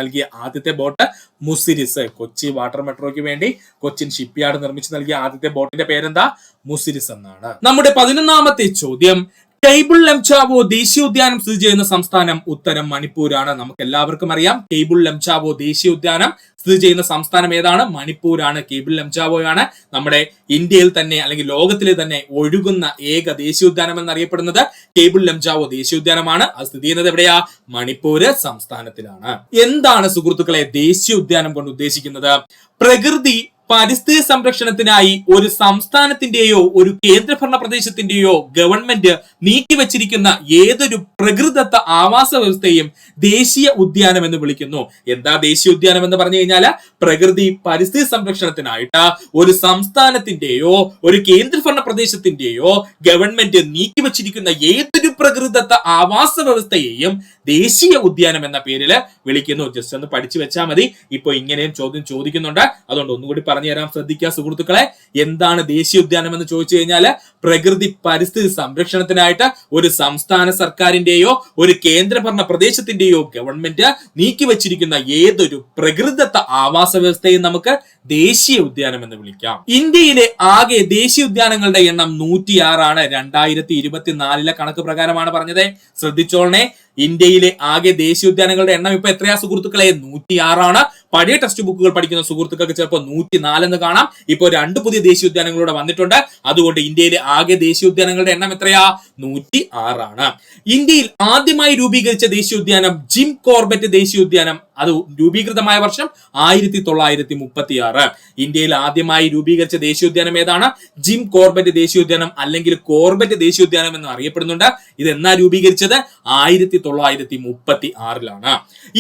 നൽകിയ ആദ്യത്തെ ബോട്ട് മുസിരിസ്. കൊച്ചി വാട്ടർ മെട്രോയ്ക്ക് വേണ്ടി കൊച്ചിൻ ഷിപ്പ്യാർഡ് നിർമ്മിച്ച് നൽകിയ ആദ്യത്തെ ബോട്ടിന്റെ പേരെന്താ? മുസിരിസ് എന്നാണ്. നമ്മുടെ 11ാമത്തെ ചോദ്യം, കെയ്ബിൾ ലംചാവോ ദേശീയോദ്യാനം സ്ഥിതി ചെയ്യുന്ന സംസ്ഥാനം? ഉത്തരം മണിപ്പൂരാണ്. നമുക്ക് എല്ലാവർക്കും അറിയാം കെയ്ബിൾ ലംചാവോ ദേശീയോദ്യാനം സ്ഥിതി ചെയ്യുന്ന സംസ്ഥാനം ഏതാണ്? മണിപ്പൂരാണ്. കെയ്ബിൾ ലംചാവോയാണ് നമ്മുടെ ഇന്ത്യയിൽ തന്നെ അല്ലെങ്കിൽ ലോകത്തിലെ തന്നെ ഒഴുകുന്ന ഏക ദേശീയോദ്യാനം എന്നറിയപ്പെടുന്നത് കെയ്ബിൾ ലംചാവോ ദേശീയോദ്യാനമാണ്. അത് സ്ഥിതി ചെയ്യുന്നത് എവിടെയാ? മണിപ്പൂര് സംസ്ഥാനത്തിലാണ്. എന്താണ് സുഹൃത്തുക്കളെ ദേശീയോദ്യാനം കൊണ്ട് ഉദ്ദേശിക്കുന്നത്? പ്രകൃതി പരിസ്ഥിതി സംരക്ഷണത്തിനായി ഒരു സംസ്ഥാനത്തിന്റെയോ ഒരു കേന്ദ്രഭരണ പ്രദേശത്തിന്റെയോ ഗവൺമെന്റ് നീക്കിവച്ചിരിക്കുന്ന ഏതൊരു പ്രകൃതിദത്ത ആവാസ വ്യവസ്ഥയും ദേശീയ ഉദ്യാനം എന്ന് വിളിക്കുന്നു. എന്താ ദേശീയ ഉദ്യാനം എന്ന് പറഞ്ഞു കഴിഞ്ഞാല് പ്രകൃതി പരിസ്ഥിതി സംരക്ഷണത്തിനായിട്ട് ഒരു സംസ്ഥാനത്തിന്റെയോ ഒരു കേന്ദ്രഭരണ പ്രദേശത്തിന്റെയോ ഗവൺമെന്റ് നീക്കിവച്ചിരിക്കുന്ന ഏതൊരു പ്രകൃതിദത്ത ആവാസ വ്യവസ്ഥയെയും ദേശീയ ഉദ്യാനം എന്ന പേരിൽ വിളിക്കുന്നു. ജസ്റ്റ് ഒന്ന് പഠിച്ചു വെച്ചാൽ മതി. ഇപ്പൊ ഇങ്ങനെയും ചോദ്യം ചോദിക്കുന്നുണ്ട്, അതുകൊണ്ട് ഒന്നുകൂടി പറഞ്ഞു തരാൻ ശ്രദ്ധിക്കുക സുഹൃത്തുക്കളെ. എന്താണ് ദേശീയ ഉദ്യാനം എന്ന് ചോദിച്ചു കഴിഞ്ഞാല് പ്രകൃതി പരിസ്ഥിതി സംരക്ഷണത്തിനായിട്ട് ഒരു സംസ്ഥാന സർക്കാരിന്റെയോ ഒരു കേന്ദ്രഭരണ പ്രദേശത്തിന്റെയോ ഗവൺമെന്റ് നീക്കിവച്ചിരിക്കുന്ന ഏതൊരു പ്രകൃതിദത്ത ആവാസ വ്യവസ്ഥയും നമുക്ക് ദേശീയ ഉദ്യാനം എന്ന് വിളിക്കാം. ഇന്ത്യയിലെ ആകെ ദേശീയ ഉദ്യാനങ്ങളുടെ എണ്ണം 106 ആണ്. 2024 കണക്ക് പ്രകാരമാണ് പറഞ്ഞത്. ശ്രദ്ധിച്ചോളണേ, ഇന്ത്യയിലെ ആകെ ദേശീയോദ്യാനങ്ങളുടെ എണ്ണം ഇപ്പൊ എത്രയാ സുഹൃത്തുക്കളെ? 106 ആണ്. പഴയ ടെക്സ്റ്റ് ബുക്കുകൾ പഠിക്കുന്ന സുഹൃത്തുക്കൾക്ക് ചിലപ്പോൾ 104 എന്ന് കാണാം. ഇപ്പോൾ 2 പുതിയ ദേശീയോദ്യാനങ്ങളൂടെ വന്നിട്ടുണ്ട്. അതുകൊണ്ട് ഇന്ത്യയിലെ ആകെ ദേശീയോദ്യാനങ്ങളുടെ എണ്ണം എത്രയാ? 106 ആണ്. ഇന്ത്യയിൽ ആദ്യമായി രൂപീകരിച്ച ദേശീയോദ്യാനം ജിം കോർബറ്റ് ദേശീയോദ്യാനം. അത് രൂപീകൃതമായ വർഷം 1936. ഇന്ത്യയിൽ ആദ്യമായി രൂപീകരിച്ച ദേശീയോദ്യാനം ഏതാണ്? ജിം കോർബറ്റ് ദേശീയോദ്യാനം അല്ലെങ്കിൽ കോർബറ്റ് ദേശീയോദ്യാനം എന്ന് അറിയപ്പെടുന്നുണ്ട്. ഇത് എന്നാ രൂപീകരിച്ചത്? 1936.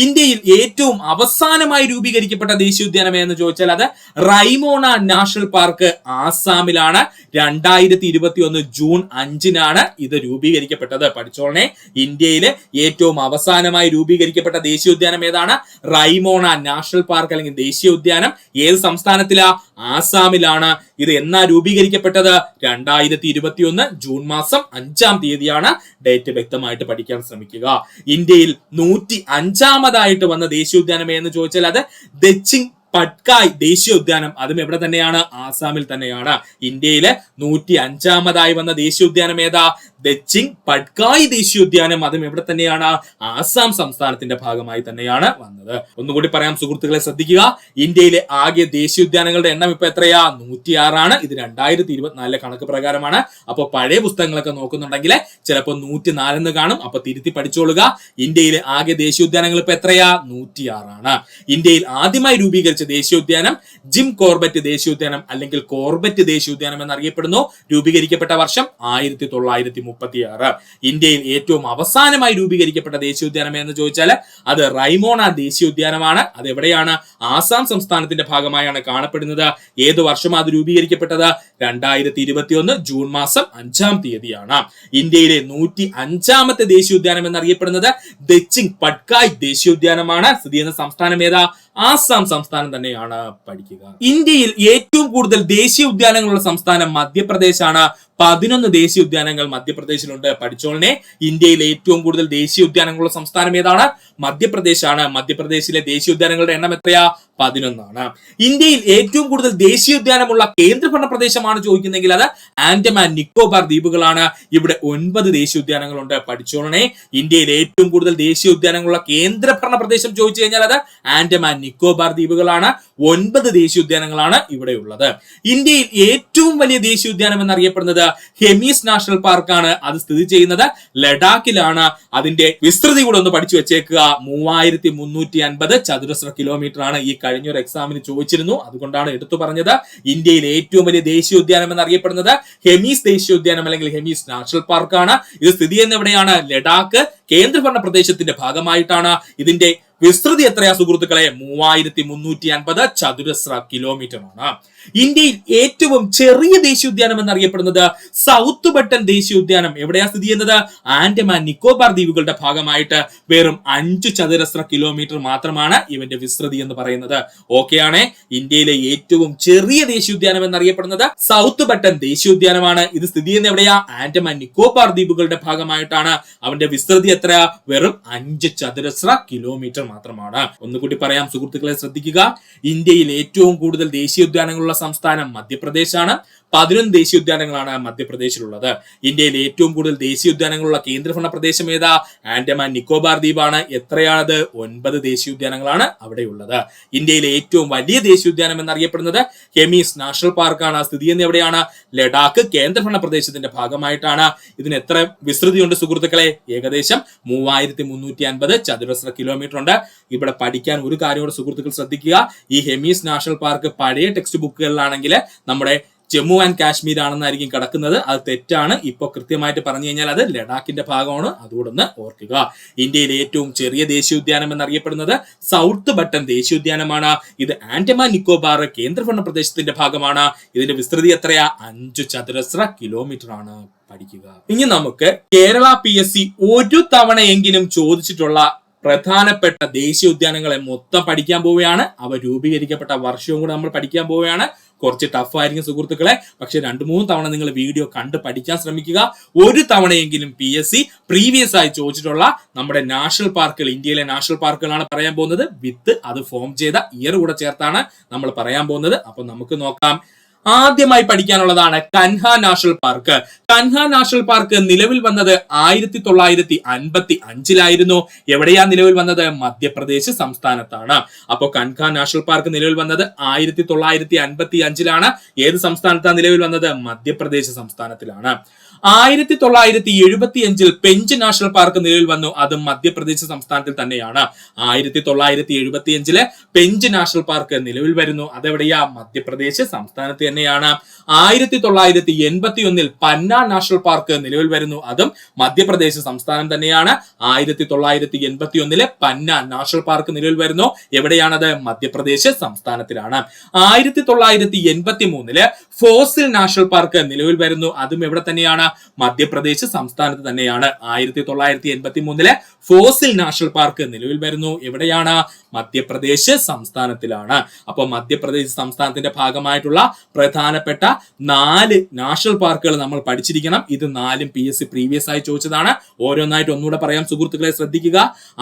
ഇന്ത്യയിൽ ഏറ്റവും അവസാനമായി രൂപീകരിക്കപ്പെട്ട ദേശീയോദ്യാനം എന്ന് ചോദിച്ചാൽ അത് റൈമോണ നാഷണൽ പാർക്ക് ആസാമിലാണ്. 2021 ജൂൺ 5-നാണ് ഇത് രൂപീകരിക്കപ്പെട്ടത്. പഠിച്ചോളനെ, ഇന്ത്യയിലെ ഏറ്റവും അവസാനമായി രൂപീകരിക്കപ്പെട്ട ദേശീയോദ്യാനം ഏതാണ്? റൈമോണ നാഷണൽ പാർക്ക് അല്ലെങ്കിൽ ദേശീയോദ്യാനം. ഏത് സംസ്ഥാനത്തിലാ? ആസാമിലാണ്. ഇത് എന്നാ രൂപീകരിക്കപ്പെട്ടത്? 2021 ജൂൺ മാസം 5-ാം തീയതിയാണ്. ഡേറ്റ് വ്യക്തമായിട്ട് പഠിക്കാൻ ശ്രമിക്കുക. ഇന്ത്യയിൽ 105-ാമതായിട്ട് വന്ന ദേശീയോദ്യാനം എന്ന് ചോദിച്ചാൽ അത് ദച്ചിങ് പട്കായ് ദേശീയോദ്യാനം. അതും എവിടെ തന്നെയാണ്? ആസാമിൽ തന്നെയാണ്. ഇന്ത്യയിലെ 105-ാമതായി വന്ന ദേശീയോദ്യാനം ഏതാ? ദച്ചിങ് പട്കായ് ദേശീയോദ്യാനം. അതും എവിടെ തന്നെയാണ്? ആസാം സംസ്ഥാനത്തിന്റെ ഭാഗമായി തന്നെയാണ് വന്നത്. ഒന്നുകൂടി പറയാം സുഹൃത്തുക്കളെ, ശ്രദ്ധിക്കുക. ഇന്ത്യയിലെ ആകെ ദേശീയോദ്യാനങ്ങളുടെ എണ്ണം ഇപ്പൊ എത്രയാ? 106 ആണ്. ഇത് 2024 കണക്ക് പ്രകാരമാണ്. അപ്പൊ പഴയ പുസ്തകങ്ങളൊക്കെ നോക്കുന്നുണ്ടെങ്കിൽ ചിലപ്പോൾ 104 എന്ന് കാണും. അപ്പൊ തിരുത്തി പഠിച്ചോളുക. ഇന്ത്യയിലെ ആകെ ദേശീയോദ്യാനങ്ങൾ ഇപ്പൊ എത്രയാ? 106 ആണ്. ഇന്ത്യയിൽ ആദ്യമായി രൂപീകരിച്ച ദേശീയോദ്യാനം ജിം കോർബറ്റ് ദേശീയോദ്യാനം അല്ലെങ്കിൽ കോർബറ്റ് ദേശീയോദ്യാനം എന്നറിയപ്പെടുന്നു. രൂപീകരിക്കപ്പെട്ട വർഷം 1936. ഇന്ത്യയിൽ ഏറ്റവും അവസാനമായി രൂപീകരിക്കപ്പെട്ട ദേശീയോദ്യാനം എന്ന് ചോദിച്ചാൽ അത് റൈമോണ ദേശീയോദ്യാനമാണ്. അത് എവിടെയാണ്? ആസാം സംസ്ഥാനത്തിന്റെ ഭാഗമായാണ് കാണപ്പെടുന്നത്. ഏത് വർഷമാണ് അത് രൂപീകരിക്കപ്പെട്ടത്? 2021 ജൂൺ മാസം 5-ാം തീയതിയാണ്. ഇന്ത്യയിലെ 105-ാമത്തെ ദേശീയോദ്യാനം എന്നറിയപ്പെടുന്നത് ദച്ചിങ് പട്കായ് ദേശീയോദ്യാനമാണ്. സ്ഥിതി ചെയ്യുന്ന സംസ്ഥാനം ഏതാ? ആസാം സംസ്ഥാനം തന്നെയാണ്. പഠിക്കുക. ഇന്ത്യയിൽ ഏറ്റവും കൂടുതൽ ദേശീയ ഉദ്യാനങ്ങളുള്ള സംസ്ഥാനം മധ്യപ്രദേശാണ്. 11 ദേശീയ ഉദ്യാനങ്ങൾ മധ്യപ്രദേശിലുണ്ട്. പഠിച്ചോളനെ, ഇന്ത്യയിൽ ഏറ്റവും കൂടുതൽ ദേശീയ ഉദ്യാനങ്ങളുള്ള സംസ്ഥാനം ഏതാണ്? മധ്യപ്രദേശാണ്. മധ്യപ്രദേശിലെ ദേശീയ ഉദ്യാനങ്ങളുടെ എണ്ണം എത്രയാ? 11 ആണ്. ഇന്ത്യയിൽ ഏറ്റവും കൂടുതൽ ദേശീയോദ്യാനമുള്ള കേന്ദ്രഭരണ പ്രദേശമാണ് ചോദിക്കുന്നെങ്കിൽ അത് ആൻഡമാൻ നിക്കോബാർ ദ്വീപുകളാണ്. ഇവിടെ 9 ദേശീയോദ്യാനങ്ങളുണ്ട്. പഠിച്ചോളനെ, ഇന്ത്യയിൽ ഏറ്റവും കൂടുതൽ ദേശീയോദ്യാനങ്ങളുള്ള കേന്ദ്രഭരണ പ്രദേശം ചോദിച്ചു കഴിഞ്ഞാൽ അത് ആൻഡമാൻ നിക്കോബാർ ദ്വീപുകളാണ്. 9 ദേശീയോദ്യാനങ്ങളാണ് ഇവിടെ ഉള്ളത്. ഇന്ത്യയിൽ ഏറ്റവും വലിയ ദേശീയോദ്യാനം എന്നറിയപ്പെടുന്നത് ഹെമീസ് നാഷണൽ പാർക്കാണ്. അത് സ്ഥിതി ചെയ്യുന്നത് ലഡാക്കിലാണ്. അതിന്റെ വിസ്തൃതി കൂടെ ഒന്ന് പഠിച്ചു വെച്ചേക്കുക. 3350 ചതുരശ്ര കിലോമീറ്റർ ആണ്. ഈ കഴിഞ്ഞൊരു എക്സാമിന് ചോദിച്ചിരുന്നു, അതുകൊണ്ടാണ് എടുത്തു പറഞ്ഞത്. ഇന്ത്യയിൽ ഏറ്റവും വലിയ ദേശീയോദ്യാനം എന്നറിയപ്പെടുന്നത് ഹെമീസ് ദേശീയോദ്യാനം അല്ലെങ്കിൽ ഹെമീസ് നാഷണൽ പാർക്കാണ്. ഇത് സ്ഥിതി ചെയ്യുന്ന എവിടെയാണ്? ലഡാക്ക് കേന്ദ്രഭരണ പ്രദേശത്തിന്റെ ഭാഗമായിട്ടാണ്. ഇതിന്റെ വിസ്തൃതി എത്രയാ സുഹൃത്തുക്കളെ? 3350 ചതുരശ്ര കിലോമീറ്റർ ആണ്. ഇന്ത്യയിൽ ഏറ്റവും ചെറിയ ദേശീയോദ്യാനം എന്നറിയപ്പെടുന്നത് സൗത്ത് ബട്ടൺ ദേശീയോദ്യാനം. എവിടെയാ സ്ഥിതി ചെയ്യുന്നത്? ആൻഡമാൻ നിക്കോബാർ ദ്വീപുകളുടെ ഭാഗമായിട്ട്. വെറും 5 ചതുരശ്ര കിലോമീറ്റർ മാത്രമാണ് ഇവന്റെ വിസ്തൃതി എന്ന് പറയുന്നത്. ഓക്കെ ആണ്. ഇന്ത്യയിലെ ഏറ്റവും ചെറിയ ദേശീയോദ്യാനം എന്നറിയപ്പെടുന്നത് സൗത്ത് ബട്ടൺ ദേശീയോദ്യാനമാണ്. ഇത് സ്ഥിതി ചെയ്യുന്ന എവിടെയാ? ആൻഡമാൻ നിക്കോബാർ ദ്വീപുകളുടെ ഭാഗമായിട്ടാണ്. അവന്റെ വിസ്തൃതി എത്രയാ? വെറും 5 ചതുരശ്ര കിലോമീറ്റർ മാത്രമാണ്. ഒന്നുകൂടി പറയാം സുഹൃത്തുക്കളെ, ശ്രദ്ധിക്കുക. ഇന്ത്യയിൽ ഏറ്റവും കൂടുതൽ ദേശീയോദ്യാനങ്ങളുള്ള സംസ്ഥാനം മധ്യപ്രദേശാണ്. 11 ദേശീയോദ്യാനങ്ങളാണ് മധ്യപ്രദേശിലുള്ളത്. ഇന്ത്യയിൽ ഏറ്റവും കൂടുതൽ ദേശീയോദ്യാനങ്ങളുള്ള കേന്ദ്രഭരണ പ്രദേശം ഏതാ? ആൻഡമാൻ നിക്കോബാർ ദ്വീപാണ്. എത്രയാണത്? 9 ദേശീയോദ്യാനങ്ങളാണ് അവിടെയുള്ളത്. ഇന്ത്യയിലെ ഏറ്റവും വലിയ ദേശീയോദ്യാനം എന്നറിയപ്പെടുന്നത് ഹെമീസ് നാഷണൽ പാർക്കാണ്. സ്ഥിതി ചെയ്യുന്ന എവിടെയാണ്? ലഡാക്ക് കേന്ദ്രഭരണ പ്രദേശത്തിന്റെ ഭാഗമായിട്ടാണ്. ഇതിന് എത്ര വിസ്തൃതിയുണ്ട് സുഹൃത്തുക്കളെ? ഏകദേശം 3350 ചതുരശ്ര കിലോമീറ്റർ ഉണ്ട്. ഇവിടെ പഠിക്കാൻ ഒരു കാര്യം കൂടെ സുഹൃത്തുക്കൾ ശ്രദ്ധിക്കുക. ഈ ഹെമീസ് നാഷണൽ പാർക്ക് പഴയ ടെക്സ്റ്റ് ബുക്കുകളിലാണെങ്കിൽ നമ്മുടെ ജമ്മു ആൻഡ് കാശ്മീർ ആണെന്നായിരിക്കും കിടക്കുന്നത്. അത് തെറ്റാണ്. ഇപ്പൊ കൃത്യമായിട്ട് പറഞ്ഞു കഴിഞ്ഞാൽ അത് ലഡാക്കിന്റെ ഭാഗമാണ്. അതുകൂടെ ഒന്ന് ഓർക്കുക. ഇന്ത്യയിലെ ഏറ്റവും ചെറിയ ദേശീയോദ്യാനം എന്നറിയപ്പെടുന്നത് സൗത്ത് ബട്ടൺ ദേശീയോദ്യാനമാണ്. ഇത് ആൻഡമാൻ നിക്കോബാർ കേന്ദ്രഭരണ പ്രദേശത്തിന്റെ ഭാഗമാണ്. ഇതിന്റെ വിസ്തൃതി എത്രയാ? 5 ചതുരശ്ര കിലോമീറ്റർ ആണ്. പഠിക്കുക. ഇനി നമുക്ക് കേരള PSC ഒരു തവണയെങ്കിലും ചോദിച്ചിട്ടുള്ള പ്രധാനപ്പെട്ട ദേശീയോദ്യാനങ്ങളെ മൊത്തം പഠിക്കാൻ പോവുകയാണ്. അവ രൂപീകരിക്കപ്പെട്ട വർഷവും കൂടെ നമ്മൾ പഠിക്കാൻ പോവുകയാണ്. കുറച്ച് ടഫ് ആയിരിക്കും സുഹൃത്തുക്കളെ, പക്ഷെ 2-3 തവണ നിങ്ങൾ വീഡിയോ കണ്ട് പഠിക്കാൻ ശ്രമിക്കുക. ഒരു തവണയെങ്കിലും PSC പ്രീവിയസ് ആയി ചോദിച്ചിട്ടുള്ള നമ്മുടെ നാഷണൽ പാർക്കുകൾ, ഇന്ത്യയിലെ നാഷണൽ പാർക്കുകളാണ് പറയാൻ പോകുന്നത്. വിത്ത് അത് ഫോം ചെയ്ത ഇയർ കൂടെ ചേർത്താണ് നമ്മൾ പറയാൻ പോകുന്നത്. അപ്പൊ നമുക്ക് നോക്കാം. ആദ്യമായി പഠിക്കാനുള്ളതാണ് Kanha national park. Kanha national park നിലവിൽ വന്നത് 1955 എവിടെയാ നിലവിൽ വന്നത്? മധ്യപ്രദേശ് സംസ്ഥാനത്താണ്. അപ്പോൾ കൻഹ നാഷണൽ പാർക്ക് നിലവിൽ വന്നത് 1955 ഏത് സംസ്ഥാനത്താണ് നിലവിൽ വന്നത്? മധ്യപ്രദേശ് സംസ്ഥാനത്തിലാണ്. 1975 പെഞ്ച് നാഷണൽ പാർക്ക് നിലവിൽ വന്നു, അതും മധ്യപ്രദേശ് സംസ്ഥാനത്തിൽ തന്നെയാണ്. 1975 പെഞ്ച് നാഷണൽ പാർക്ക് നിലവിൽ വരുന്നു, അതെവിടെയാ? മധ്യപ്രദേശ് സംസ്ഥാനത്ത് തന്നെയാണ്. 1981 പന്ന നാഷണൽ പാർക്ക് നിലവിൽ വരുന്നു, അതും മധ്യപ്രദേശ് സംസ്ഥാനം തന്നെയാണ്. 1981 പന്ന നാഷണൽ പാർക്ക് നിലവിൽ വരുന്നു, എവിടെയാണത്? മധ്യപ്രദേശ് സംസ്ഥാനത്തിലാണ്. 1983 ഫോസിൽ നാഷണൽ പാർക്ക് നിലവിൽ വരുന്നു, അതും എവിടെ തന്നെയാണ്? മധ്യപ്രദേശ് സംസ്ഥാനത്ത് തന്നെയാണ്. 1983 ഫോസിൽ നാഷണൽ പാർക്ക് നിലവിൽ വരുന്നു, എവിടെയാണ്? മധ്യപ്രദേശ് സംസ്ഥാനത്തിലാണ്. അപ്പോൾ മധ്യപ്രദേശ് സംസ്ഥാനത്തിന്റെ ഭാഗമായിട്ടുള്ള പ്രധാനപ്പെട്ട 4 നാഷണൽ പാർക്കുകൾ നമ്മൾ പഠിച്ചിരിക്കണം. ഇത് 4 PSC പ്രീവിയസ് ആയി ചോദിച്ചതാണ്. ഓരോന്നായിട്ട് ഒന്നുകൂടെ പറയാം, സുഹൃത്തുക്കളെ ശ്രദ്ധിക്കുക.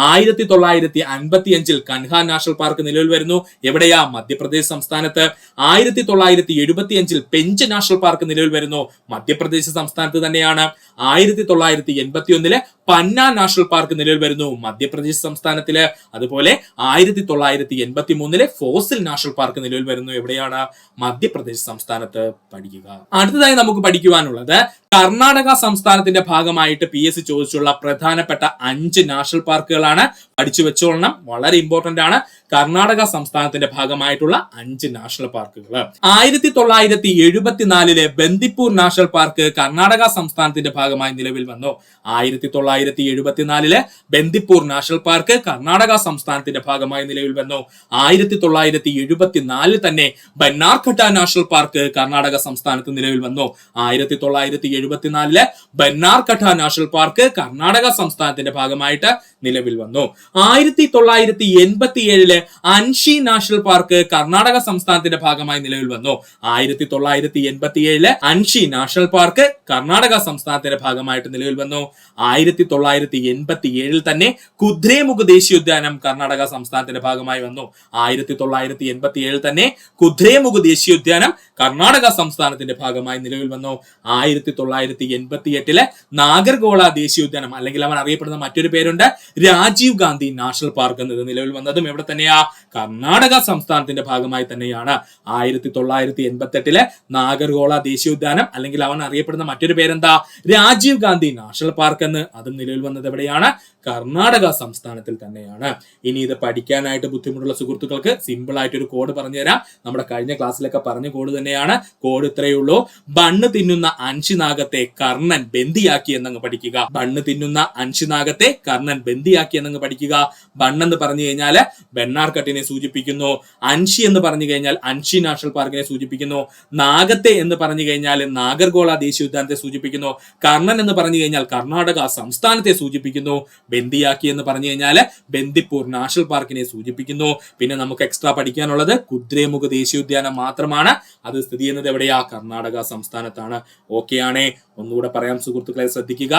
1955 കൻഹ നാഷണൽ പാർക്ക് നിലവിൽ വരുന്നു, എവിടെയാ? മധ്യപ്രദേശ് സംസ്ഥാനത്ത്. 1975 പെഞ്ച് നാഷണൽ പാർക്ക് നിലവിൽ വരുന്നു, മധ്യപ്രദേശ് സംസ്ഥാനത്ത് തന്നെയാണ്. 1981 പന്ന നാഷണൽ പാർക്ക് നിലവിൽ വരുന്നു, മധ്യപ്രദേശ് സംസ്ഥാനത്തില്. അതുപോലെ 1983 ഫോസിൽ നാഷണൽ പാർക്ക് നിലവിൽ വരുന്നു, എവിടെയാണ്? മധ്യപ്രദേശ് സംസ്ഥാനത്ത്. പഠിക്കുക. അടുത്തതായി നമുക്ക് പഠിക്കുവാനുള്ളത് കർണാടക സംസ്ഥാനത്തിന്റെ ഭാഗമായിട്ട് PSC ചോദിച്ചുള്ള പ്രധാനപ്പെട്ട 5 നാഷണൽ പാർക്കുകളാണ്. പഠിച്ചു വെച്ചോളണം, വളരെ ഇമ്പോർട്ടന്റ് ആണ്. കർണാടക സംസ്ഥാനത്തിന്റെ ഭാഗമായിട്ടുള്ള 5 നാഷണൽ പാർക്കുകൾ. 1974 ബന്ദിപ്പൂർ നാഷണൽ പാർക്ക് കർണാടക സംസ്ഥാനത്തിന്റെ ഭാഗമായി നിലവിൽ വന്നു. 1974 ബന്ദിപ്പൂർ നാഷണൽ പാർക്ക് കർണാടക സംസ്ഥാനത്തിന്റെ ഭാഗമായി നിലവിൽ വന്നു. 1974 തന്നെ ബന്നാർഘട്ട നാഷണൽ പാർക്ക് കർണാടക സംസ്ഥാനത്ത് നിലവിൽ വന്നു. 1974 ബന്നാർഘട്ട നാഷണൽ പാർക്ക് കർണാടക സംസ്ഥാനത്തിന്റെ ഭാഗമായിട്ട് നിലവിൽ വന്നു. 1987 അൻഷി നാഷണൽ പാർക്ക് കർണാടക സംസ്ഥാനത്തിന്റെ ഭാഗമായി നിലവിൽ വന്നു. 1987 അൻഷി നാഷണൽ പാർക്ക് കർണാടക സംസ്ഥാനത്തിന്റെ ഭാഗമായിട്ട് നിലവിൽ വന്നു. 1987 തന്നെ കുദ്രേമുഖ് ദേശീയോദ്യാനം കർണാടക സംസ്ഥാനത്തിന്റെ ഭാഗമായി വന്നു. 1987 തന്നെ കുദ്രേമുഖ് ദേശീയോദ്യാനം കർണാടക സംസ്ഥാനത്തിന്റെ ഭാഗമായി നിലവിൽ വന്നു. 1988 നാഗർഗോള ദേശീയോദ്യാനം, അല്ലെങ്കിൽ അവൻ അറിയപ്പെടുന്ന മറ്റൊരു പേരുണ്ട് രാജീവ് ഗാന്ധി നാഷണൽ പാർക്ക് എന്നത് നിലവിൽ വന്നതും എവിടെ തന്നെയാ? കർണാടക സംസ്ഥാനത്തിന്റെ ഭാഗമായി തന്നെയാണ്. 1988 നാഗർഗോള ദേശീയോദ്യാനം, അല്ലെങ്കിൽ അവൻ അറിയപ്പെടുന്ന മറ്റൊരു പേരെന്താ? രാജീവ് ഗാന്ധി നാഷണൽ പാർക്ക് എന്ന്, അതും നിലവിൽ വന്നത് എവിടെയാണ്? കർണാടക സംസ്ഥാനത്തിൽ തന്നെയാണ്. ഇനി ഇത് പഠിക്കാനായിട്ട് ബുദ്ധിമുട്ടുള്ള സുഹൃത്തുക്കൾക്ക് സിമ്പിൾ ആയിട്ട് ഒരു കോഡ് പറഞ്ഞുതരാം. നമ്മുടെ കഴിഞ്ഞ ക്ലാസ്സിലൊക്കെ പറഞ്ഞ കോഡ് തന്നെയാണ്. കോഡ് ഇത്രയേ ഉള്ളൂ: ബണ്ണ് തിന്നുന്ന അൻഷിനാഗത്തെ കർണൻ ബന്ദിയാക്കി എന്നങ്ങ് പഠിക്കുക. ബണ്ണ് തിന്നുന്ന അൻഷിനാഗത്തെ കർണൻ ബന്ദിയാക്കി എന്നങ്ങ് പഠിക്കുക. ബണ്ണെന്ന് പറഞ്ഞു കഴിഞ്ഞാൽ ബെന്നാർഘട്ടിനെ സൂചിപ്പിക്കുന്നു. അൻഷി എന്ന് പറഞ്ഞു കഴിഞ്ഞാൽ അൻഷി നാഷണൽ പാർക്കിനെ സൂചിപ്പിക്കുന്നു. നാഗത്തെ എന്ന് പറഞ്ഞു കഴിഞ്ഞാൽ നാഗർഗോള ദേശീയോദ്യാനത്തെ സൂചിപ്പിക്കുന്നു. കർണൻ എന്ന് പറഞ്ഞു കഴിഞ്ഞാൽ കർണാടക സംസ്ഥാനത്തെ സൂചിപ്പിക്കുന്നു. ബന്ദിയാക്കി എന്ന് പറഞ്ഞു കഴിഞ്ഞാൽ ബന്ദിപ്പൂർ നാഷണൽ പാർക്കിനെ സൂചിപ്പിക്കുന്നു. പിന്നെ നമുക്ക് എക്സ്ട്രാ പഠിക്കാനുള്ളത് കുദ്രേമുഖ് ദേശീയോദ്യാനം മാത്രമാണ്. അത് സ്ഥിതി ചെയ്യുന്നത് എവിടെയാ? കർണാടക സംസ്ഥാനത്താണ്. ഓക്കെ ആണേ? ഒന്നുകൂടെ പറയാം സുഹൃത്തുക്കളെ, ശ്രദ്ധിക്കുക.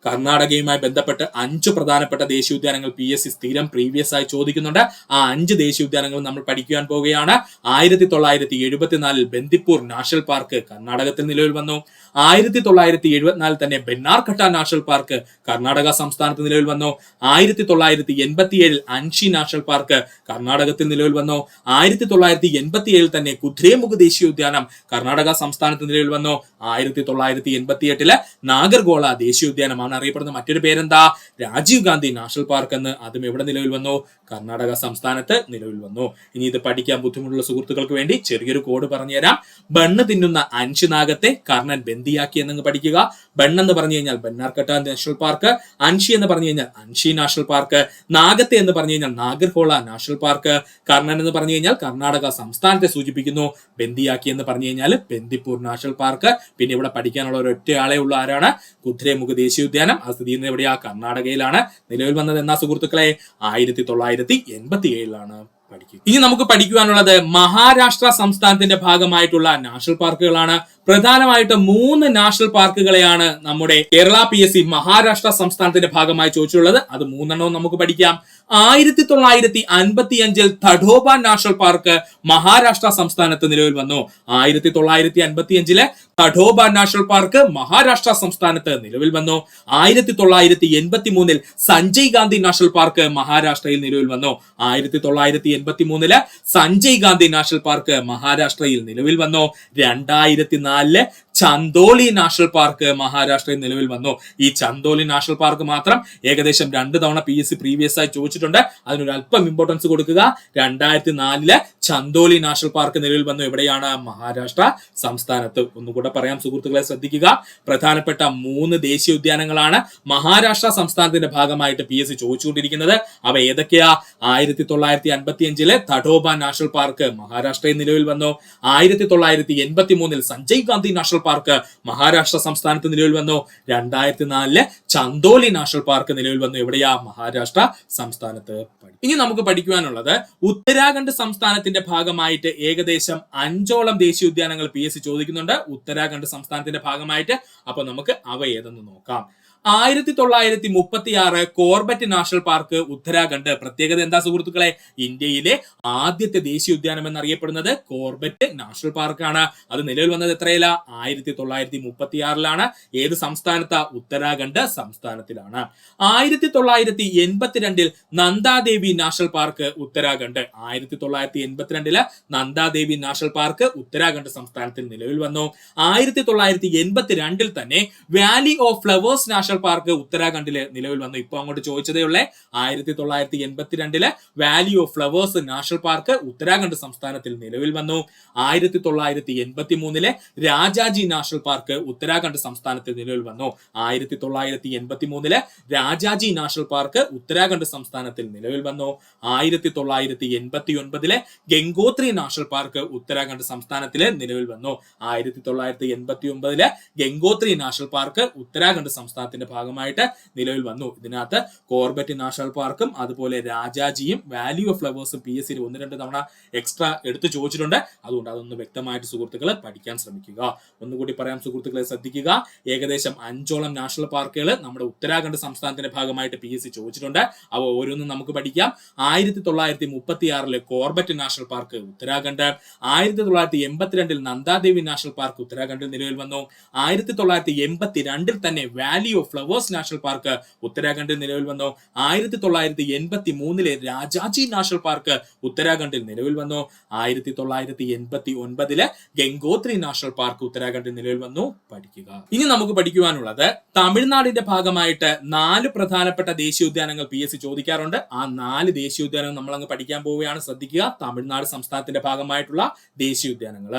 കർണാടകയുമായി ബന്ധപ്പെട്ട് 5 പ്രധാനപ്പെട്ട ദേശീയോദ്യാനങ്ങൾ PSC സ്ഥിരം പ്രീവിയസ് ആയി ചോദിക്കുന്നുണ്ട്. ആ 5 ദേശീയോദ്യാനങ്ങൾ നമ്മൾ പഠിക്കുവാൻ പോവുകയാണ്. 1974 ബന്ദിപ്പൂർ നാഷണൽ പാർക്ക് കർണാടകത്തിൽ നിലവിൽ വന്നു. 1974 തന്നെ ബെന്നാർഘട്ട നാഷണൽ പാർക്ക് കർണാടക സംസ്ഥാനത്ത് നിലവിൽ വന്നു. 1987 അൻഷി നാഷണൽ പാർക്ക് കർണാടകത്തിൽ നിലവിൽ വന്നു. 1987 തന്നെ കുദ്രേമുഖ് ദേശീയോദ്യാനം കർണാടക സംസ്ഥാനത്ത് നിലവിൽ വന്നു. 1988 നാഗർഗോള ദേശീയോദ്യാനമാണ് അറിയപ്പെടുന്ന മറ്റൊരു പേരെന്താ? രാജീവ് ഗാന്ധി നാഷണൽ പാർക്ക് എന്ന്, അതും എവിടെ നിലവിൽ വന്നു? കർണാടക സംസ്ഥാനത്ത് നിലവിൽ വന്നു. ഇനി ഇത് പഠിക്കാൻ ബുദ്ധിമുട്ടുള്ള സുഹൃത്തുക്കൾക്ക് വേണ്ടി ചെറിയൊരു കോഡ് പറഞ്ഞുതരാം. ബണ്ണ് തിന്നുന്ന അൻഷിനാഗത്തെ കർണൻ ബന്ദിയാക്കി എന്നങ്ങ് പഠിക്കുക. ബണ്ണ് എന്ന് പറഞ്ഞു കഴിഞ്ഞാൽ ബന്നാർഘട്ട നാഷണൽ പാർക്ക്, അൻഷി എന്ന് പറഞ്ഞു കഴിഞ്ഞാൽ അൻഷി നാഷണൽ പാർക്ക്, നാഗത്തെ എന്ന് പറഞ്ഞു കഴിഞ്ഞാൽ നാഗർഹോള നാഷണൽ പാർക്ക്, കർണൻ എന്ന് പറഞ്ഞു കഴിഞ്ഞാൽ കർണാടക സംസ്ഥാനത്തെ സൂചിപ്പിക്കുന്നു. ബന്ദിയാക്കി എന്ന് പറഞ്ഞു കഴിഞ്ഞാൽ ബന്ദിപ്പൂർ നാഷണൽ പാർക്ക്. പിന്നെ ഇവിടെ പഠിക്കാനുള്ള ഒരൊറ്റ ആളെ ഉള്ള ആരാണ്? കുദ്രേമുഖ് ദേശീയോദ്യാനം. അത് സ്ഥിതി ചെയ്യുന്നത് എവിടെയാ? കർണാടകയിലാണ്. നിലവിൽ വന്നത് എന്നാ സുഹൃത്തുക്കളെ? 1987 പഠിക്കും. ഇനി നമുക്ക് പഠിക്കുവാനുള്ളത് മഹാരാഷ്ട്ര സംസ്ഥാനത്തിന്റെ ഭാഗമായിട്ടുള്ള നാഷണൽ പാർക്കുകളാണ്. പ്രധാനമായിട്ട് 3 നാഷണൽ പാർക്കുകളെയാണ് നമ്മുടെ കേരള PSC മഹാരാഷ്ട്ര സംസ്ഥാനത്തിന്റെ ഭാഗമായി ചോദിച്ചിട്ടുള്ളത്. അത് 3 നമുക്ക് പഠിക്കാം. 1955 തഡോബ നാഷണൽ പാർക്ക് മഹാരാഷ്ട്ര സംസ്ഥാനത്ത് നിലവിൽ വന്നു. 1955 തഡോബ നാഷണൽ പാർക്ക് മഹാരാഷ്ട്ര സംസ്ഥാനത്ത് നിലവിൽ വന്നു. 1983 സഞ്ജയ് ഗാന്ധി നാഷണൽ പാർക്ക് മഹാരാഷ്ട്രയിൽ നിലവിൽ വന്നു. 1983 സഞ്ജയ് ഗാന്ധി നാഷണൽ പാർക്ക് മഹാരാഷ്ട്രയിൽ നിലവിൽ വന്നു. 2004 ചന്ദോലി നാഷണൽ പാർക്ക് മഹാരാഷ്ട്രയിൽ നിലവിൽ വന്നു. ഈ ചന്ദോലി നാഷണൽ പാർക്ക് മാത്രം ഏകദേശം 2 തവണ PSC പ്രീവിയസ് ആയി ചോദിച്ചിട്ടുണ്ട്. അതിനൊരു അല്പം ഇമ്പോർട്ടൻസ് കൊടുക്കുക. 2004 ചന്ദോലി നാഷണൽ പാർക്ക് നിലവിൽ വന്നു. എവിടെയാണ്? മഹാരാഷ്ട്ര സംസ്ഥാനത്ത്. ഒന്നുകൂടെ പറയാം സുഹൃത്തുക്കളെ, ശ്രദ്ധിക്കുക. പ്രധാനപ്പെട്ട 3 ദേശീയോദ്യാനങ്ങളാണ് മഹാരാഷ്ട്ര സംസ്ഥാനത്തിന്റെ ഭാഗമായിട്ട് PSC ചോദിച്ചുകൊണ്ടിരിക്കുന്നത്. അവ ഏതൊക്കെയാ? 1955 തഡോബ നാഷണൽ പാർക്ക് മഹാരാഷ്ട്രയിൽ നിലവിൽ വന്നു. 1983 സഞ്ജയ് ഗാന്ധി നാഷണൽ പാർക്ക് മഹാരാഷ്ട്ര സംസ്ഥാനത്ത് നിലവിൽ വന്നു. 2004 ചന്ദോലി നാഷണൽ പാർക്ക് നിലവിൽ വന്നു. എവിടെയാ? മഹാരാഷ്ട്ര സംസ്ഥാനത്ത്. ഇനി നമുക്ക് പഠിക്കുവാനുള്ളത് ഉത്തരാഖണ്ഡ് സംസ്ഥാനത്തിന്റെ ഭാഗമായിട്ട് ഏകദേശം 5ഓളം ദേശീയോദ്യാനങ്ങൾ PSC ചോദിക്കുന്നുണ്ട് ഉത്തരാഖണ്ഡ് സംസ്ഥാനത്തിന്റെ ഭാഗമായിട്ട്. അപ്പൊ നമുക്ക് അവ ഏതെന്ന് നോക്കാം. 1936 കോർബറ്റ് നാഷണൽ പാർക്ക് ഉത്തരാഖണ്ഡ്. പ്രത്യേകത എന്താ സുഹൃത്തുക്കളെ? ഇന്ത്യയിലെ ആദ്യത്തെ ദേശീയോദ്യാനം എന്നറിയപ്പെടുന്നത് കോർബറ്റ് നാഷണൽ പാർക്കാണ്. അത് നിലവിൽ വന്നത് എത്രയില? 1936 ഏത് സംസ്ഥാനത്താ? ഉത്തരാഖണ്ഡ് സംസ്ഥാനത്തിലാണ്. 1982 Nanda Devi national park Uttarakhand. 1982 Nanda Devi national park Uttarakhand സംസ്ഥാനത്തിൽ നിലവിൽ വന്നു. 1982 തന്നെ valley of flowers national park ഉത്തരാഖണ്ഡില് നിലവിൽ വന്നു. ഇപ്പൊ അങ്ങോട്ട് ചോദിച്ചതേ ഉള്ളേ. 1982 valley of flowers national park Uttarakhand സംസ്ഥാനത്തിൽ നിലവിൽ വന്നു. 1983 രാജാജി നാഷണൽ പാർക്ക് ഉത്തരാഖണ്ഡ് സംസ്ഥാനത്തിൽ നിലവിൽ വന്നു. 1983 രാജാജി നാഷണൽ പാർക്ക് ഉത്തരാഖണ്ഡ് സംസ്ഥാനത്തിൽ നിലവിൽ വന്നു. 1989 ഗംഗോത്രി നാഷണൽ പാർക്ക് ഉത്തരാഖണ്ഡ് സംസ്ഥാനത്തിൽ നിലവിൽ വന്നു. 1989 ഗംഗോത്രി നാഷണൽ പാർക്ക് ഉത്തരാഖണ്ഡ് സംസ്ഥാനത്തിന്റെ ഭാഗമായിട്ട് നിലവിൽ വന്നു. ഇതിനകത്ത് കോർബറ്റ് നാഷണൽ പാർക്കും അതുപോലെ രാജാജിയും വാലി ഓഫ് ഫ്ലവേഴ്സും PSC 1-2 തവണ എക്സ്ട്രാ എടുത്തു ചോദിച്ചിട്ടുണ്ട്. അതുകൊണ്ട് അതൊന്ന് വ്യക്തമായിട്ട് സുഹൃത്തുക്കൾ പഠിക്കാൻ ശ്രമിക്കുക. ഒന്നുകൂടി പറയാം സുഹൃത്തുക്കളെ, ശ്രദ്ധിക്കുക. ഏകദേശം 5ഓളം നാഷണൽ പാർക്കുകൾ നമ്മുടെ ഉത്തരാഖണ്ഡ് സംസ്ഥാനത്തിന്റെ ഭാഗമായിട്ട് PSC ചോദിച്ചിട്ടുണ്ട്. അവ ഓരോന്നും നമുക്ക് പഠിക്കാം. 1936 Corbett national park Uttarakhand. 1982 Nanda Devi national park ഉത്തരാഖണ്ഡിൽ നിലവിൽ വന്നു. 1982 തന്നെ valley of flowers national park ഉത്തരാഖണ്ഡിൽ നിലവിൽ വന്നു. 1983 രാജാജി നാഷണൽ പാർക്ക് ഉത്തരാഖണ്ഡിൽ നിലവിൽ വന്നു. 1989 ഗംഗോത്രി നാഷണൽ പാർക്ക് ഉത്തരാഖണ്ഡിൽ നിലവിൽ വന്നു. പഠിക്കുക. ഇനി നമുക്ക് പഠിക്കുവാനുള്ളത് തമിഴ്നാടിന്റെ ഭാഗമായിട്ട് 4 പ്രധാനപ്പെട്ട ദേശീയോദ്യാനങ്ങൾ PSC ചോദിക്കാറുണ്ട്. ആ 4 ദേശീയോദ്യാനങ്ങൾ നമ്മൾ അങ്ങ് പഠിക്കാൻ പോവുകയാണ്. ശ്രദ്ധിക്കുക. തമിഴ്നാട് സംസ്ഥാനത്തിന്റെ ഭാഗമായിട്ടുള്ള ദേശീയോദ്യാനങ്ങൾ.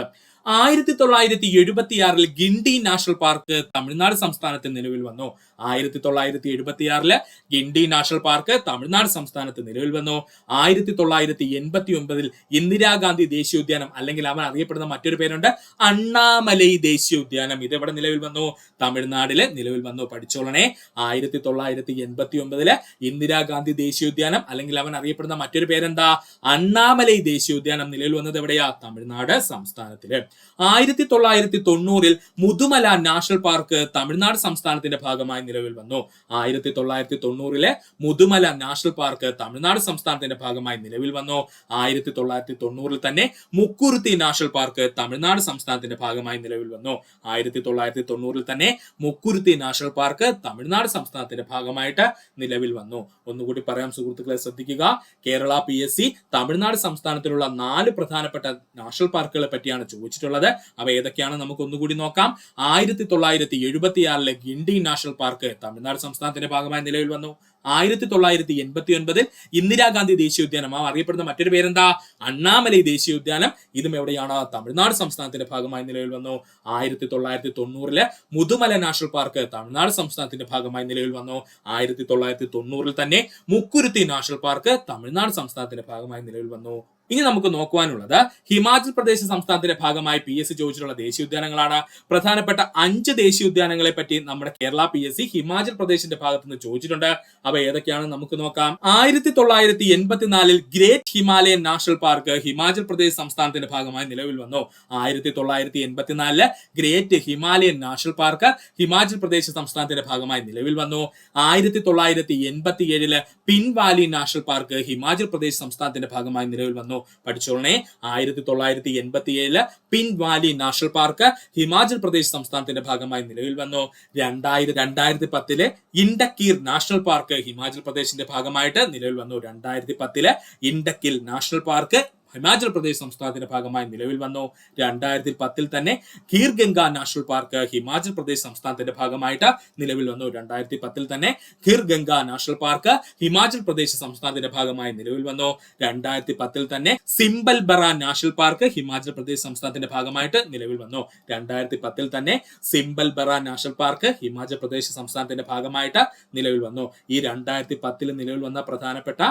1976 ഗിണ്ടി നാഷണൽ പാർക്ക് തമിഴ്നാട് സംസ്ഥാനത്ത് നിലവിൽ വന്നു. 1976 ഗിണ്ടി നാഷണൽ പാർക്ക് തമിഴ്നാട് സംസ്ഥാനത്ത് നിലവിൽ വന്നു. 1989 ഇന്ദിരാഗാന്ധി ദേശീയോദ്യാനം, അല്ലെങ്കിൽ അവൻ അറിയപ്പെടുന്ന മറ്റൊരു പേരുണ്ട് അണ്ണാമലൈ ദേശീയോദ്യാനം. ഇതെവിടെ നിലവിൽ വന്നു? തമിഴ്നാടില് നിലവിൽ വന്നു. പഠിച്ചോളണേ. 1989 ഇന്ദിരാഗാന്ധി ദേശീയോദ്യാനം, അല്ലെങ്കിൽ അവൻ അറിയപ്പെടുന്ന മറ്റൊരു പേരെന്താ? അണ്ണാമലൈ ദേശീയോദ്യാനം നിലവിൽ വന്നത് എവിടെയാ? തമിഴ്നാട് സംസ്ഥാനത്തില്. 1990 മുതുമല നാഷണൽ പാർക്ക് തമിഴ്നാട് സംസ്ഥാനത്തിന്റെ ഭാഗമായി നിലവിൽ വന്നു. 1990 മുതുമല നാഷണൽ പാർക്ക് തമിഴ്നാട് സംസ്ഥാനത്തിന്റെ ഭാഗമായി നിലവിൽ വന്നു. 1990 തന്നെ മുക്കുരുത്തി നാഷണൽ പാർക്ക് തമിഴ്നാട് സംസ്ഥാനത്തിന്റെ ഭാഗമായി നിലവിൽ വന്നു. 1990 തന്നെ മുക്കുരുത്തി നാഷണൽ പാർക്ക് തമിഴ്നാട് സംസ്ഥാനത്തിന്റെ ഭാഗമായിട്ട് നിലവിൽ വന്നു. ഒന്നുകൂടി പറയാം സുഹൃത്തുക്കളെ, ശ്രദ്ധിക്കുക. കേരള PSC തമിഴ്നാട് സംസ്ഥാനത്തിലുള്ള 4 പ്രധാനപ്പെട്ട നാഷണൽ പാർക്കുകളെ പറ്റിയാണ് ചോദിച്ചിട്ടുള്ളത്. അവ ഏതൊക്കെയാണ് നമുക്ക് ഒന്നുകൂടി നോക്കാം. 1976 ഗിണ്ടി നാഷണൽ പാർക്ക് തമിഴ്നാട് സംസ്ഥാനത്തിന്റെ ഭാഗമായി നിലവിൽ വന്നു. 1989 ഇന്ദിരാഗാന്ധി ദേശീയോദ്യാനം, ആ അറിയപ്പെടുന്ന മറ്റൊരു പേരെന്താ? അണ്ണാമലൈ ദേശീയോദ്യാനം. ഇതും എവിടെയാണ്? തമിഴ്നാട് സംസ്ഥാനത്തിന്റെ ഭാഗമായി നിലവിൽ വന്നു. 1990 മുതുമല നാഷണൽ പാർക്ക് തമിഴ്നാട് സംസ്ഥാനത്തിന്റെ ഭാഗമായി നിലവിൽ വന്നു. 1990 തന്നെ മുക്കുരുത്തി നാഷണൽ പാർക്ക് തമിഴ്നാട് സംസ്ഥാനത്തിന്റെ ഭാഗമായി നിലവിൽ വന്നു. ഇനി നമുക്ക് നോക്കുവാനുള്ളത് ഹിമാചൽ പ്രദേശ് സംസ്ഥാനത്തിന്റെ ഭാഗമായി PSC ചോദിച്ചിട്ടുള്ള ദേശീയോദ്യാനങ്ങളാണ്. പ്രധാനപ്പെട്ട 5 ദേശീയോദ്യാനങ്ങളെ പറ്റി നമ്മുടെ കേരള PSC ഹിമാചൽ പ്രദേശിന്റെ ഭാഗത്ത് നിന്ന് ചോദിച്ചിട്ടുണ്ട്. അവ ഏതൊക്കെയാണെന്ന് നമുക്ക് നോക്കാം. 1984 great Himalayan national park Himachal Pradesh സംസ്ഥാനത്തിന്റെ ഭാഗമായി നിലവിൽ വന്നു. 1984 great Himalayan national park Himachal Pradesh സംസ്ഥാനത്തിന്റെ ഭാഗമായി നിലവിൽ വന്നു. 1987 Pin valley national park Himachal Pradesh സംസ്ഥാനത്തിന്റെ ഭാഗമായി നിലവിൽ വന്നു. പഠിച്ചോളണേ, 1987 Pin valley national park Himachal Pradesh സംസ്ഥാനത്തിന്റെ ഭാഗമായി നിലവിൽ വന്നു. 2010 ഇൻഡക്കീർ നാഷണൽ പാർക്ക് ഹിമാചൽ പ്രദേശിന്റെ ഭാഗമായിട്ട് നിലവിൽ വന്നു. 2010 ഇൻഡക്കിൽ നാഷണൽ പാർക്ക് ഹിമാചൽ പ്രദേശ് സംസ്ഥാനത്തിന്റെ ഭാഗമായി നിലവിൽ വന്നു. 2010 തന്നെ ഖീർഗംഗ നാഷണൽ പാർക്ക് ഹിമാചൽ പ്രദേശ് സംസ്ഥാനത്തിന്റെ ഭാഗമായിട്ട് നിലവിൽ വന്നു. 2010 തന്നെ ഖീർഗംഗ നാഷണൽ പാർക്ക് ഹിമാചൽ പ്രദേശ് സംസ്ഥാനത്തിന്റെ ഭാഗമായി നിലവിൽ വന്നു. 2010 തന്നെ സിംബൽബറ നാഷണൽ പാർക്ക് ഹിമാചൽ പ്രദേശ് സംസ്ഥാനത്തിന്റെ ഭാഗമായിട്ട് നിലവിൽ വന്നു. 2010 തന്നെ സിംബൽബറ നാഷണൽ പാർക്ക് ഹിമാചൽ പ്രദേശ് സംസ്ഥാനത്തിന്റെ ഭാഗമായിട്ട് നിലവിൽ വന്നു. ഈ 2010 നിലവിൽ വന്ന പ്രധാനപ്പെട്ട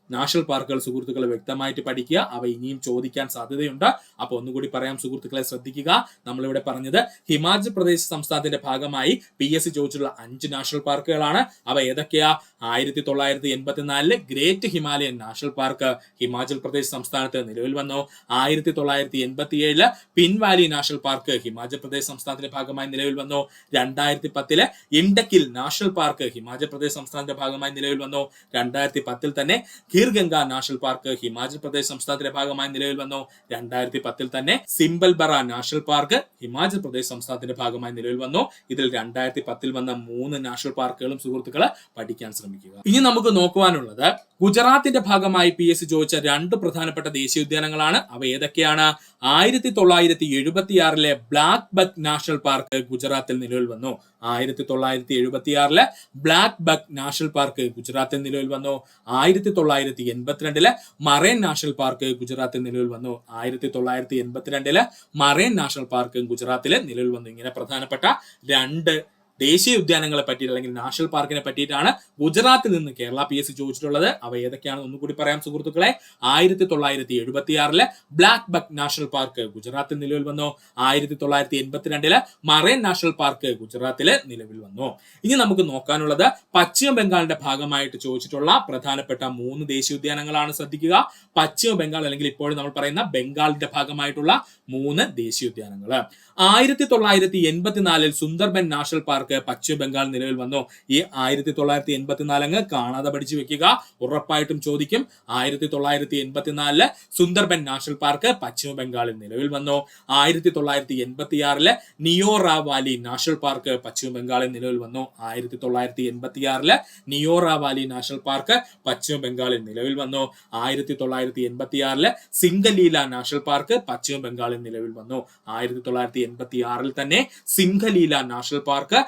നാഷണൽ പാർക്കുകൾ സുഹൃത്തുക്കളെ വ്യക്തമായിട്ട് പഠിക്കുക. അവ ഇനിയും ചോദിക്കാൻ സാധ്യതയുണ്ട്. അപ്പൊ ഒന്നുകൂടി പറയാം സുഹൃത്തുക്കളെ, ശ്രദ്ധിക്കുക. നമ്മളിവിടെ പറഞ്ഞത് ഹിമാചൽ പ്രദേശ് സംസ്ഥാനത്തിന്റെ ഭാഗമായി PSC ചോദിച്ചിട്ടുള്ള 5 നാഷണൽ പാർക്കുകളാണ്. അവ ഏതൊക്കെയാ? 1984 great Himalayan national park Himachal Pradesh സംസ്ഥാനത്ത് നിലവിൽ വന്നു. 1987 Pin valley national park Himachal Pradesh സംസ്ഥാനത്തിന്റെ ഭാഗമായി നിലവിൽ വന്നു. 2010 ഇൻഡക്കിൽ നാഷണൽ പാർക്ക് ഹിമാചൽ പ്രദേശ് സംസ്ഥാനത്തിന്റെ ഭാഗമായി നിലവിൽ വന്നു. 2010 തന്നെ ഖീർഗംഗ നാഷണൽ പാർക്ക് ഹിമാചൽ പ്രദേശ് സംസ്ഥാനത്തിന്റെ ഭാഗമായി നിലവിൽ വന്നു. 2010 തന്നെ സിംബൽബറ നാഷണൽ പാർക്ക് ഹിമാചൽ പ്രദേശ് സംസ്ഥാനത്തിന്റെ ഭാഗമായി നിലവിൽ വന്നു. ഇതിൽ 2010 വന്ന 3 നാഷണൽ പാർക്കുകളും സുഹൃത്തുക്കളെ പഠിക്കാൻ ശ്രമിക്കുക. ഇനി നമുക്ക് നോക്കുവാനുള്ളത് ഗുജറാത്തിന്റെ ഭാഗമായി PSC ചോദിച്ച 2 പ്രധാനപ്പെട്ട ദേശീയോദ്യാനങ്ങളാണ്. അവ ഏതൊക്കെയാണ്? 1976 ബ്ലാക്ക് ബക്ക് നാഷണൽ പാർക്ക് ഗുജറാത്തിൽ നിലവിൽ വന്നു. 1976 ബ്ലാക്ക് ബക്ക് നാഷണൽ പാർക്ക് ഗുജറാത്തിൽ നിലവിൽ വന്നു. 1982 മറൈൻ നാഷണൽ പാർക്ക് ഗുജറാത്തിൽ നിലവിൽ വന്നു. 1982 മറൈൻ നാഷണൽ പാർക്ക് ഗുജറാത്തിൽ നിലവിൽ വന്നു. ഇങ്ങനെ പ്രധാനപ്പെട്ട 2 ദേശീയ ഉദ്യാനങ്ങളെ പറ്റി അല്ലെങ്കിൽ നാഷണൽ പാർക്കിനെ പറ്റിയിട്ടാണ് ഗുജറാത്തിൽ നിന്ന് കേരള PSC ചോദിച്ചിട്ടുള്ളത്. അവ ഏതൊക്കെയാണെന്ന് ഒന്നുകൂടി പറയാം സുഹൃത്തുക്കളെ. 1976 ബ്ലാക്ക് ബക്ക് നാഷണൽ പാർക്ക് ഗുജറാത്തിൽ നിലവിൽ വന്നു. 1982 മറൈൻ നാഷണൽ പാർക്ക് ഗുജറാത്തിൽ നിലവിൽ വന്നു. ഇനി നമുക്ക് നോക്കാനുള്ളത് പശ്ചിമ ബംഗാളിന്റെ ഭാഗമായിട്ട് ചോദിച്ചിട്ടുള്ള പ്രധാനപ്പെട്ട 3 ദേശീയോദ്യാനങ്ങളാണ്. ശ്രദ്ധിക്കുക, പശ്ചിമ ബംഗാൾ അല്ലെങ്കിൽ ഇപ്പോഴും നമ്മൾ പറയുന്ന ബംഗാളിന്റെ ഭാഗമായിട്ടുള്ള 3 ദേശീയോദ്യാനങ്ങൾ. 1984 സുന്ദർബൻ നാഷണൽ പാർക്ക് പശ്ചിമ ബംഗാൾ നിലവിൽ വന്നു. ഈ 1984 കാണാതെ പഠിച്ചു വെക്കുക, ഉറപ്പായിട്ടും ചോദിക്കും. 1984 സുന്ദർബൻ നാഷണൽ പാർക്ക് പശ്ചിമ ബംഗാളിൽ നിലവിൽ വന്നു. 1986 നിയോറ വാലി നാഷണൽ പാർക്ക് പശ്ചിമ ബംഗാളിൽ നിലവിൽ വന്നു. 1986 നിയോറ വാലി നാഷണൽ പാർക്ക് പശ്ചിമ ബംഗാളിൽ നിലവിൽ വന്നു. 1986 സിംഗലീല നാഷണൽ പാർക്ക് പശ്ചിമ ബംഗാളിൽ നിലവിൽ വന്നു. 1986 തന്നെ സിംഗലീല നാഷണൽ പാർക്ക്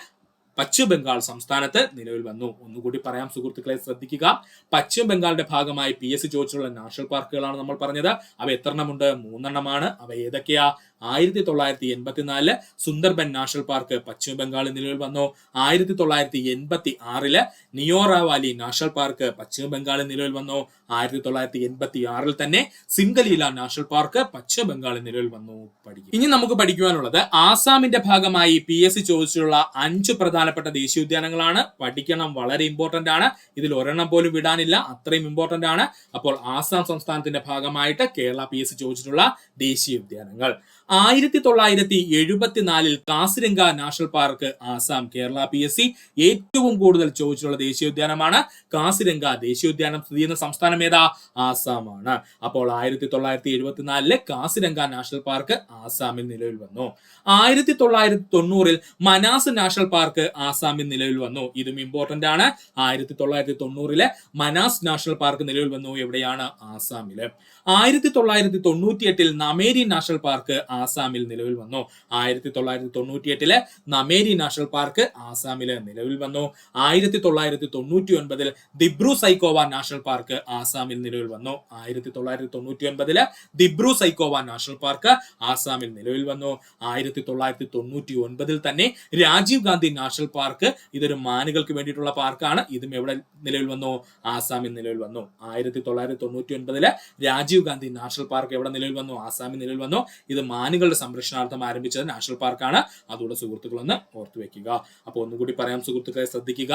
പശ്ചിമ ബംഗാൾ സംസ്ഥാനത്ത് നിലവിൽ വന്നു. ഒന്നുകൂടി പറയാം സുഹൃത്തുക്കളെ, ശ്രദ്ധിക്കുക. പശ്ചിമ ബംഗാളിന്റെ ഭാഗമായി PSC ചോദിച്ചിട്ടുള്ള നാഷണൽ പാർക്കുകളാണ് നമ്മൾ പറഞ്ഞത്. അവ എത്രണ്ണമുണ്ട്? 3 എണ്ണമാണ്. അവ ഏതൊക്കെയാ? 1984 സുന്ദർബൻ നാഷണൽ പാർക്ക് പശ്ചിമ ബംഗാളിൽ നിലവിൽ വന്നു. 1986 നിയോറ വാലി നാഷണൽ പാർക്ക് പശ്ചിമ ബംഗാളിൽ നിലവിൽ വന്നു. 1986 തന്നെ സിംഗലീല നാഷണൽ പാർക്ക് പശ്ചിമ ബംഗാളിൽ നിലവിൽ വന്നു. പഠിക്കും. ഇനി നമുക്ക് പഠിക്കുവാനുള്ളത് ആസാമിന്റെ ഭാഗമായി PSC ചോദിച്ചിട്ടുള്ള 5 പ്രധാനപ്പെട്ട ദേശീയോദ്യാനങ്ങളാണ്. പഠിക്കണം, വളരെ ഇമ്പോർട്ടന്റ് ആണ്. ഇതിൽ ഒരെണ്ണം പോലും വിടാനില്ല, അത്രയും ഇമ്പോർട്ടന്റ് ആണ്. അപ്പോൾ ആസാം സംസ്ഥാനത്തിന്റെ ഭാഗമായിട്ട് കേരള PSC ചോദിച്ചിട്ടുള്ള ദേശീയോദ്യാനങ്ങൾ. 1974 Kaziranga national park Assam. Kerala PSC ഏറ്റവും കൂടുതൽ ചോദിച്ചിട്ടുള്ള ദേശീയോദ്യാനമാണ് കാസിരംഗ ദേശീയോദ്യാനം. സ്ഥിതി ചെയ്യുന്ന സംസ്ഥാനം ഏതാ? ആസാമാണ്. അപ്പോൾ 1974 കാസിരംഗ നാഷണൽ പാർക്ക് ആസാമിൽ നിലവിൽ വന്നു. 1990 മനാസ് നാഷണൽ പാർക്ക് ആസാമിൽ നിലവിൽ വന്നു. ഇതും ഇമ്പോർട്ടന്റ് ആണ്. 1990 മനാസ് നാഷണൽ പാർക്ക് നിലവിൽ വന്നു. എവിടെയാണ്? ആസാമില്. 1998 നമേരി നാഷണൽ പാർക്ക് ആസാമിൽ നിലവിൽ വന്നു. 1998 നമേരി നാഷണൽ പാർക്ക് ആസാമിൽ നിലവിൽ വന്നു. 1999 ദിബ്രു സൈക്കോവ നാഷണൽ പാർക്ക് ആസാമിൽ നിലവിൽ വന്നു. 1999 ദിബ്രു സൈക്കോവ നാഷണൽ പാർക്ക് ആസാമിൽ നിലവിൽ വന്നു. 1999 തന്നെ രാജീവ് ഗാന്ധി നാഷണൽ പാർക്ക്, ഇതൊരു മാനുകൾക്ക് വേണ്ടിയിട്ടുള്ള പാർക്കാണ്. ഇതും എവിടെ നിലവിൽ വന്നു? ആസാമിൽ നിലവിൽ വന്നു. 1999 രാജീവ് ഗാന്ധി നാഷണൽ പാർക്ക് എവിടെ നിലവിൽ വന്നു? ആസാമിൽ നിലവിൽ വന്നു. ഇത് മാനുകളുടെ സംരക്ഷണാർത്ഥം ആരംഭിച്ചത് നാഷണൽ പാർക്കാണ്. അതുകൂടെ സുഹൃത്തുക്കളൊന്ന് ഓർത്തു വെക്കുക. അപ്പോൾ ഒന്നുകൂടി പറയാം സുഹൃത്തുക്കളെ, ശ്രദ്ധിക്കുക.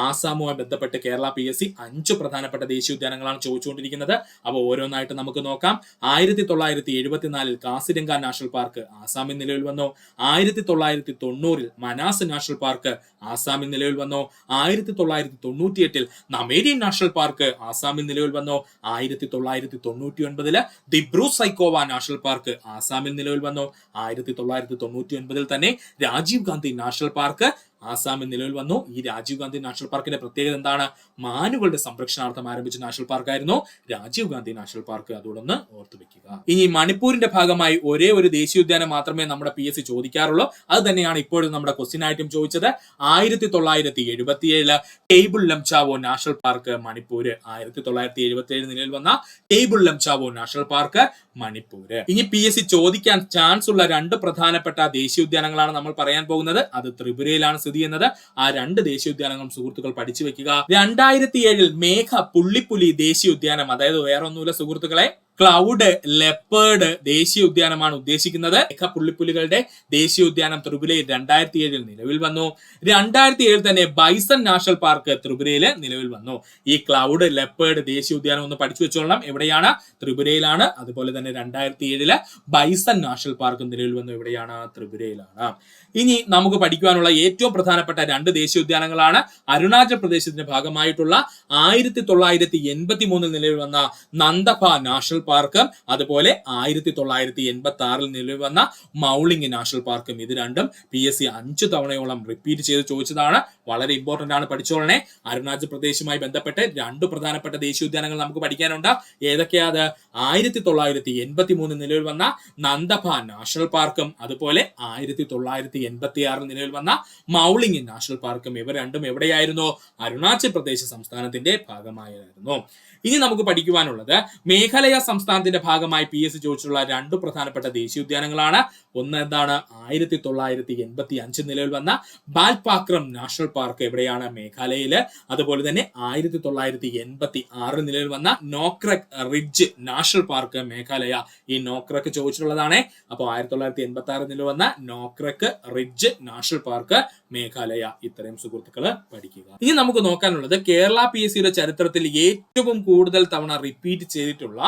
ആസാമുമായി ബന്ധപ്പെട്ട് കേരള PSC 5 പ്രധാനപ്പെട്ട ദേശീയോദ്യാനങ്ങളാണ് ചോദിച്ചുകൊണ്ടിരിക്കുന്നത്. അപ്പോൾ ഓരോന്നായിട്ട് നമുക്ക് നോക്കാം. 1974 കാസിരംഗ നാഷണൽ പാർക്ക് ആസാമിൽ നിലവിൽ വന്നു. 1990 മനാസ് നാഷണൽ പാർക്ക് ആസാമിൽ നിലവിൽ വന്നു. 1998 നമേരി നാഷണൽ പാർക്ക് ആസാമിൽ നിലവിൽ വന്നു. 1999 ദിബ്രു സൈക്കോവ നാഷണൽ പാർക്ക് ആസാമിൽ നിലവിൽ വന്നു. 1999 തന്നെ രാജീവ് ഗാന്ധി നാഷണൽ പാർക്ക് ആസാമിൽ നിലവിൽ വന്നു. ഈ രാജീവ് ഗാന്ധി നാഷണൽ പാർക്കിന്റെ പ്രത്യേകത എന്താണ്? മാനുകളുടെ സംരക്ഷണാർത്ഥം ആരംഭിച്ച നാഷണൽ പാർക്കായിരുന്നു രാജീവ് ഗാന്ധി നാഷണൽ പാർക്ക്. അതോടൊന്ന് ഓർത്തു വെക്കുക. ഇനി മണിപ്പൂരിന്റെ ഭാഗമായി ഒരേ ഒരു ദേശീയോദ്യാനം മാത്രമേ നമ്മുടെ PSC ചോദിക്കാറുള്ളൂ. അത് തന്നെയാണ് ഇപ്പോഴും നമ്മുടെ ക്വസ്റ്റ്യൻ ആയിട്ടും ചോദിച്ചത്. 1977 കേബിൾ ലംചാവോ നാഷണൽ പാർക്ക് മണിപ്പൂര്. 1977 നിലവിൽ വന്ന കേബിൾ ലംചാവോ നാഷണൽ പാർക്ക് മണിപ്പൂര്. ഇനി PSC ചോദിക്കാൻ ചാൻസ് ഉള്ള 2 പ്രധാനപ്പെട്ട ദേശീയോദ്യാനങ്ങളാണ് നമ്മൾ പറയാൻ പോകുന്നത്. അത് ത്രിപുരയിലാണ് സ്ഥിതി ചെയ്യുന്നത്. ആ 2 ദേശീയോദ്യാനങ്ങളും സുഹൃത്തുക്കൾ പഠിച്ചു വെക്കുക. 2007 മേഘ പുള്ളിപ്പുലി ദേശീയോദ്യാനം, അതായത് വേറെ ഒന്നുമില്ല സുഹൃത്തുക്കളെ, ക്ലൗഡ് ലെപ്പേർഡ് ദേശീയ ഉദ്യാനമാണ് ഉദ്ദേശിക്കുന്നത്. പുള്ളിപ്പുലികളുടെ ദേശീയ ഉദ്യാനം ത്രിപുരയിൽ 2007 നിലവിൽ വന്നു. 2007 തന്നെ ബൈസൺ നാഷണൽ പാർക്ക് ത്രിപുരയിൽ നിലവിൽ വന്നു. ഈ ക്ലൗഡ് ലെപ്പേർഡ് ദേശീയ ഉദ്യാനം ഒന്ന് പഠിച്ചു വെച്ചോളണം. എവിടെയാണ്? ത്രിപുരയിലാണ്. അതുപോലെ തന്നെ 2007 ബൈസൺ നാഷണൽ പാർക്ക് നിലവിൽ വന്നു. എവിടെയാണ്? ത്രിപുരയിലാണ്. ഇനി നമുക്ക് പഠിക്കുവാനുള്ള ഏറ്റവും പ്രധാനപ്പെട്ട 2 ദേശീയോദ്യാനങ്ങളാണ്. അരുണാചൽ പ്രദേശത്തിന്റെ ഭാഗമായിട്ടുള്ള 1983 നിലവിൽ വന്ന നന്ദഫ നാഷണൽ പാർക്ക്, അതുപോലെ 1986 നിലവിൽ വന്ന മൗളിംഗ് നാഷണൽ പാർക്കും. ഇത് രണ്ടും PSC 5 തവണയോളം റിപ്പീറ്റ് ചെയ്ത് ചോദിച്ചതാണ്. വളരെ ഇമ്പോർട്ടന്റ് ആണ്, പഠിച്ചോളണേ. അരുണാചൽ പ്രദേശുമായി ബന്ധപ്പെട്ട് 2 പ്രധാനപ്പെട്ട ദേശീയോദ്യാനങ്ങൾ നമുക്ക് പഠിക്കാനുണ്ട്. ഏതൊക്കെയാണ്? 1983 നിലവിൽ വന്ന നന്ദഫ നാഷണൽ പാർക്കും, അതുപോലെ 1986 നിലവിൽ വന്ന മൗളിംഗ് നാഷണൽ പാർക്കും. ഇവ രണ്ടും എവിടെയായിരുന്നു? അരുണാചൽ പ്രദേശ് സംസ്ഥാനത്തിന്റെ ഭാഗമായിരുന്നു. ഇനി നമുക്ക് പഠിക്കുവാനുള്ളത് മേഘാലയ സംസ്ഥാനത്തിന്റെ ഭാഗമായി PSC ചോദിച്ചിട്ടുള്ള 2 പ്രധാനപ്പെട്ട ദേശീയോദ്യാനങ്ങളാണ്. ഒന്ന് എന്താണ്? 1985 നിലവിൽ വന്ന ബാൽപാക്രം നാഷണൽ പാർക്ക്. എവിടെയാണ്? മേഘാലയയില്. അതുപോലെ തന്നെ 1986 നിലവിൽ വന്ന നോക്രക് റിഡ്ജ് നാഷണൽ പാർക്ക് മേഘാലയ. ഈ നോക്രക് ചോദിച്ചിട്ടുള്ളതാണ്. അപ്പോൾ 1986 നിലവിൽ വന്ന നോക്രക് റിഡ്ജ് നാഷണൽ പാർക്ക് മേഘാലയ. ഇത്രയും സുഹൃത്തുക്കള് പഠിക്കുക. ഇനി നമുക്ക് നോക്കാനുള്ളത് കേരള PSCയുടെ ചരിത്രത്തിൽ ഏറ്റവും കൂടുതൽ തവണ റിപ്പീറ്റ് ചെയ്തിട്ടുള്ള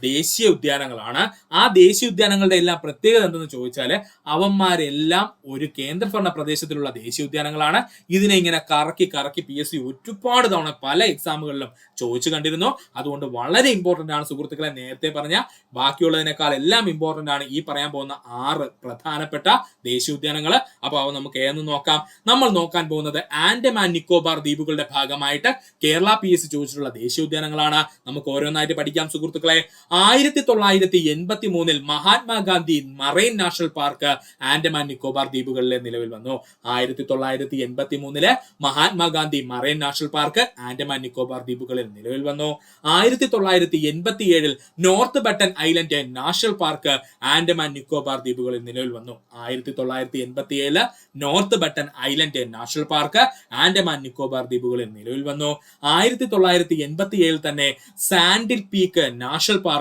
ദേശീയ ഉദ്യാനങ്ങളാണ്. ആ ദേശീയ ഉദ്യാനങ്ങളുടെ എല്ലാം പ്രത്യേകത എന്തെന്ന് ചോദിച്ചാൽ അവന്മാരെല്ലാം ഒരു കേന്ദ്രഭരണ പ്രദേശത്തിലുള്ള ദേശീയ ഉദ്യാനങ്ങളാണ്. ഇതിനെ ഇങ്ങനെ കറക്കി PSC ഒരുപാട് തവണ പല എക്സാമുകളിലും ചോദിച്ചു കണ്ടിരുന്നു. അതുകൊണ്ട് വളരെ ഇമ്പോർട്ടന്റ് ആണ് സുഹൃത്തുക്കളെ. നേരത്തെ പറഞ്ഞ ബാക്കിയുള്ളതിനേക്കാൾ എല്ലാം ഇമ്പോർട്ടന്റ് ആണ് ഈ പറയാൻ പോകുന്ന 6 പ്രധാനപ്പെട്ട ദേശീയ ഉദ്യാനങ്ങൾ. അപ്പൊ അവ നമുക്ക് ഏതെന്ന് നോക്കാം. നമ്മൾ നോക്കാൻ പോകുന്നത് ആൻഡമാൻ നിക്കോബാർ ദ്വീപുകളുടെ ഭാഗമായിട്ട് കേരള PSC ചോദിച്ചിട്ടുള്ള ദേശീയ ഉദ്യാനങ്ങളാണ്. നമുക്ക് ഓരോന്നായിട്ട് പഠിക്കാം സുഹൃത്തുക്കളെ. 1983 Mahatma Gandhi marine national park Andaman Nicobar ദ്വീപുകളിൽ നിലവിൽ വന്നു. 1983 Mahatma Gandhi marine national park Andaman Nicobar ദ്വീപുകളിൽ നിലവിൽ വന്നു. 1987 north button island national park Andaman Nicobar ദ്വീപുകളിൽ നിലവിൽ വന്നു. 1987 north button island national park Andaman Nicobar ദ്വീപുകളിൽ നിലവിൽ വന്നു. 1987 തന്നെ sandal peak national park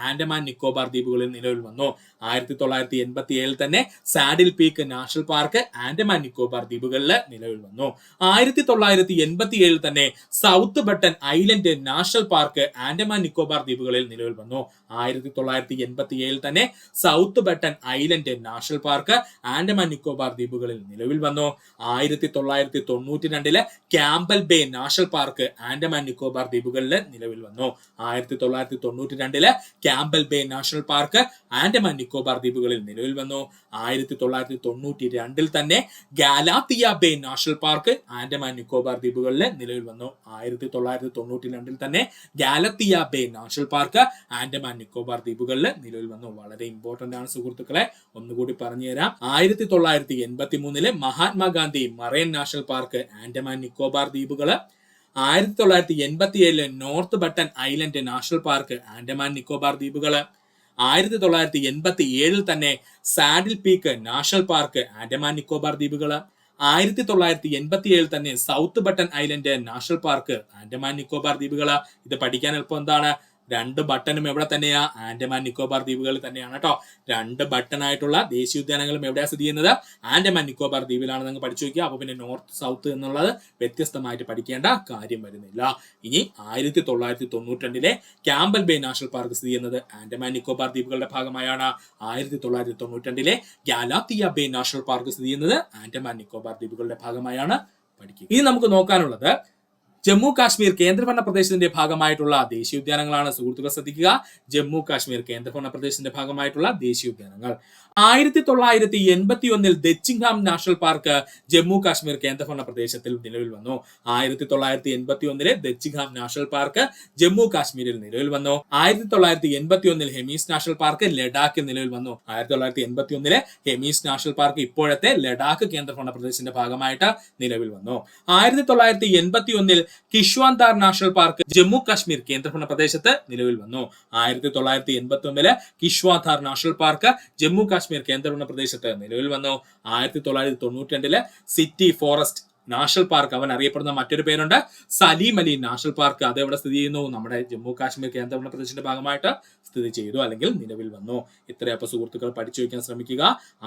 Andaman Nicobar ദ്വീപുകളിൽ നിലവിൽ വന്നു. 1987 തന്നെ saddle peak national park Andaman Nicobar ദ്വീപുകളിൽ നിലവിൽ വന്നു. 1987 തന്നെ south button island national park Andaman Nicobar ദ്വീപുകളിൽ നിലവിൽ വന്നു. 1987 തന്നെ south button island national park Andaman Nicobar ദ്വീപുകളിൽ നിലവിൽ വന്നു. 1992 Campbell bay national park Andaman Nicobar ദ്വീപുകളിൽ നിലവിൽ വന്നു. 1992 Campbell bay national park Andaman Nicobar ദ്വീപുകളിൽ നിലവിൽ വന്നു. 1992 തന്നെ Galathea bay national park Andaman Nicobar ദ്വീപുകളിൽ നിലവിൽ വന്നു. 1992 തന്നെ Galathea bay national park Andaman Nicobar ദ്വീപുകളിൽ നിലവിൽ വന്നു. വളരെ ഇമ്പോർട്ടന്റ് ആണ് സുഹൃത്തുക്കളെ, ഒന്നുകൂടി പറഞ്ഞുതരാം. 1983 Mahatma Gandhi marine national park Andaman Nicobar ദ്വീപുകള്. 1987 north button island national park Andaman Nicobar ദ്വീപുകള്. 1987 തന്നെ saddle peak national park Andaman Nicobar ദ്വീപുകള്. 1987 തന്നെ south button island national park Andaman Nicobar ദ്വീപുകള്. ഇത് പഠിക്കാൻ എളുപ്പം എന്താണ്? രണ്ട് ബട്ടണും എവിടെ തന്നെയാ? ആൻഡമാൻ നിക്കോബാർ ദ്വീപുകളിൽ തന്നെയാണ് കേട്ടോ. രണ്ട് ബട്ടൺ ആയിട്ടുള്ള ദേശീയോദ്യാനങ്ങളും എവിടെയാണ് സ്ഥിതി ചെയ്യുന്നത്? ആൻഡമാൻ നിക്കോബാർ ദ്വീപിലാണ്. നിങ്ങൾ പഠിച്ചു വയ്ക്കുക. അപ്പൊ പിന്നെ നോർത്ത് സൗത്ത് എന്നുള്ളത് വ്യത്യസ്തമായിട്ട് പഠിക്കേണ്ട കാര്യം വരുന്നില്ല. ഇനി 1992 ക്യാമ്പൽ ബേ നാഷണൽ പാർക്ക് സ്ഥിതി ചെയ്യുന്നത് ആൻഡമാൻ നിക്കോബാർ ദ്വീപുകളുടെ ഭാഗമായാണ്. 1992 ഗാലാത്തിയ ബേ നാഷണൽ പാർക്ക് സ്ഥിതി ചെയ്യുന്നത് ആൻഡമാൻ നിക്കോബാർ ദ്വീപുകളുടെ ഭാഗമായാണ്. പഠിക്കുക. ഇനി നമുക്ക് നോക്കാനുള്ളത് ജമ്മു കാശ്മീർ കേന്ദ്രഭരണ പ്രദേശത്തിന്റെ ഭാഗമായിട്ടുള്ള ദേശീയോദ്യാനങ്ങളാണ്. സുഹൃത്തുക്കൾ ശ്രദ്ധിക്കുക, ജമ്മു കാശ്മീർ കേന്ദ്രഭരണ പ്രദേശത്തിന്റെ ഭാഗമായിട്ടുള്ള ദേശീയോദ്യാനങ്ങൾ. 1981 ദച്ചിങ്ഹാം നാഷണൽ പാർക്ക് ജമ്മു കാശ്മീർ കേന്ദ്രഭരണ പ്രദേശത്തിൽ നിലവിൽ വന്നു. 1981 ദച്ചിങ്ഹാം നാഷണൽ പാർക്ക് ജമ്മു കാശ്മീരിൽ നിലവിൽ വന്നു. 1981 ഹെമീസ് നാഷണൽ പാർക്ക് ലഡാക്കിൽ നിലവിൽ വന്നു. 1981 ഹെമീസ് നാഷണൽ പാർക്ക് ഇപ്പോഴത്തെ ലഡാക്ക് കേന്ദ്രഭരണ പ്രദേശത്തിന്റെ ഭാഗമായിട്ട് നിലവിൽ വന്നു. 1981 കിഷ്വാന്താർ നാഷണൽ പാർക്ക് ജമ്മു കാശ്മീർ കേന്ദ്രഭരണ പ്രദേശത്ത് നിലവിൽ വന്നു. 1989 കിഷ്വാന്താർ നാഷണൽ പാർക്ക് ജമ്മു കാശ്മീർ കേന്ദ്രഭരണ പ്രദേശത്ത് നിലവിൽ വന്നു. 1992 സിറ്റി ഫോറസ്റ്റ് നാഷണൽ പാർക്ക്, അവൻ അറിയപ്പെടുന്ന മറ്റൊരു പേരുണ്ട് സലീം അലി നാഷണൽ പാർക്ക്. അത് എവിടെ സ്ഥിതി ചെയ്യുന്നു? നമ്മുടെ ജമ്മു കാശ്മീർ കേന്ദ്രഭരണ പ്രദേശത്തിന്റെ ഭാഗമായിട്ട് സ്ഥിതി ചെയ്തു, അല്ലെങ്കിൽ നിലവിൽ വന്നു. ഇത്രയപ്പോൾ സുഹൃത്തുക്കൾ പഠിച്ചു വയ്ക്കാൻ ശ്രമിക്കുക.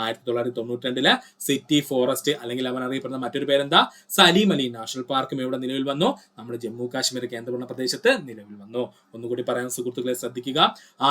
1992 സിറ്റി ഫോറസ്റ്റ്, അല്ലെങ്കിൽ അവൻ അറിയപ്പെടുന്ന മറ്റൊരു പേരെന്താ? സലീം അലി നാഷണൽ പാർക്കും എവിടെ നിലവിൽ വന്നു? നമ്മുടെ ജമ്മു കാശ്മീർ കേന്ദ്രഭരണ പ്രദേശത്ത് നിലവിൽ വന്നു. ഒന്നുകൂടി പറയാൻ സുഹൃത്തുക്കളെ ശ്രദ്ധിക്കുക.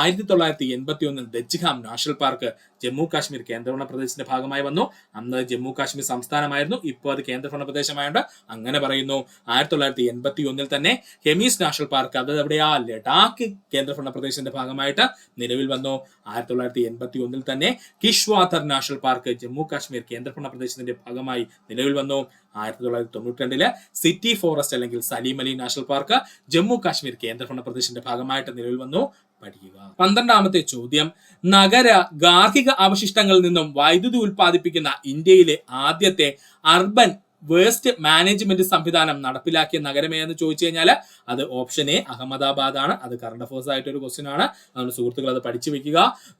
1981 ദച്ചിങ്ഹാം നാഷണൽ പാർക്ക് ജമ്മു കാശ്മീർ കേന്ദ്രഭരണ പ്രദേശത്തിന്റെ ഭാഗമായി വന്നു. അന്ന് ജമ്മു കാശ്മീർ സംസ്ഥാനമായിരുന്നു, ഇപ്പോൾ അത് കേന്ദ്രഭരണ പ്രദേശമായുണ്ട്, അങ്ങനെ പറയുന്നു. 1981 തന്നെ ഹെമീസ് നാഷണൽ പാർക്ക്, അത് എവിടെയാ? ലഡാക്ക് കേന്ദ്രഭരണ പ്രദേശത്തിന്റെ ഭാഗമായിട്ട് നിലവിൽ വന്നു. 1981 തന്നെ കിഷ്വാന്താർ നാഷണൽ പാർക്ക് ജമ്മു കാശ്മീർ കേന്ദ്രഭരണ പ്രദേശത്തിന്റെ ഭാഗമായി നിലവിൽ വന്നു. 1992 സിറ്റി ഫോറസ്റ്റ് അല്ലെങ്കിൽ സലീം അലി നാഷണൽ പാർക്ക് ജമ്മു കാശ്മീർ കേന്ദ്രഭരണ പ്രദേശത്തിന്റെ ഭാഗമായിട്ട് നിലവിൽ വന്നു. പഠിക്കുക. 12ാമത്തെ ചോദ്യം, നഗര ഗാർഹിക അവശിഷ്ടങ്ങളിൽ നിന്നും വൈദ്യുതി ഉൽപ്പാദിപ്പിക്കുന്ന ഇന്ത്യയിലെ ആദ്യത്തെ അർബൻ വേസ്റ്റ് മാനേജ്മെന്റ് സംവിധാനം നടപ്പിലാക്കിയ നഗരം എന്ന് ചോദിച്ചു കഴിഞ്ഞാൽ അത് ഓപ്ഷൻ എ അഹമ്മദാബാദ് ആണ്. അത് കറണ്ട് അഫേഴ്സ് ആയിട്ട് ഒരു ക്വസ്റ്റ്യൻ ആണ്, അതുകൊണ്ട് സുഹൃത്തുക്കൾ അത് പഠിച്ചു വെക്കുക.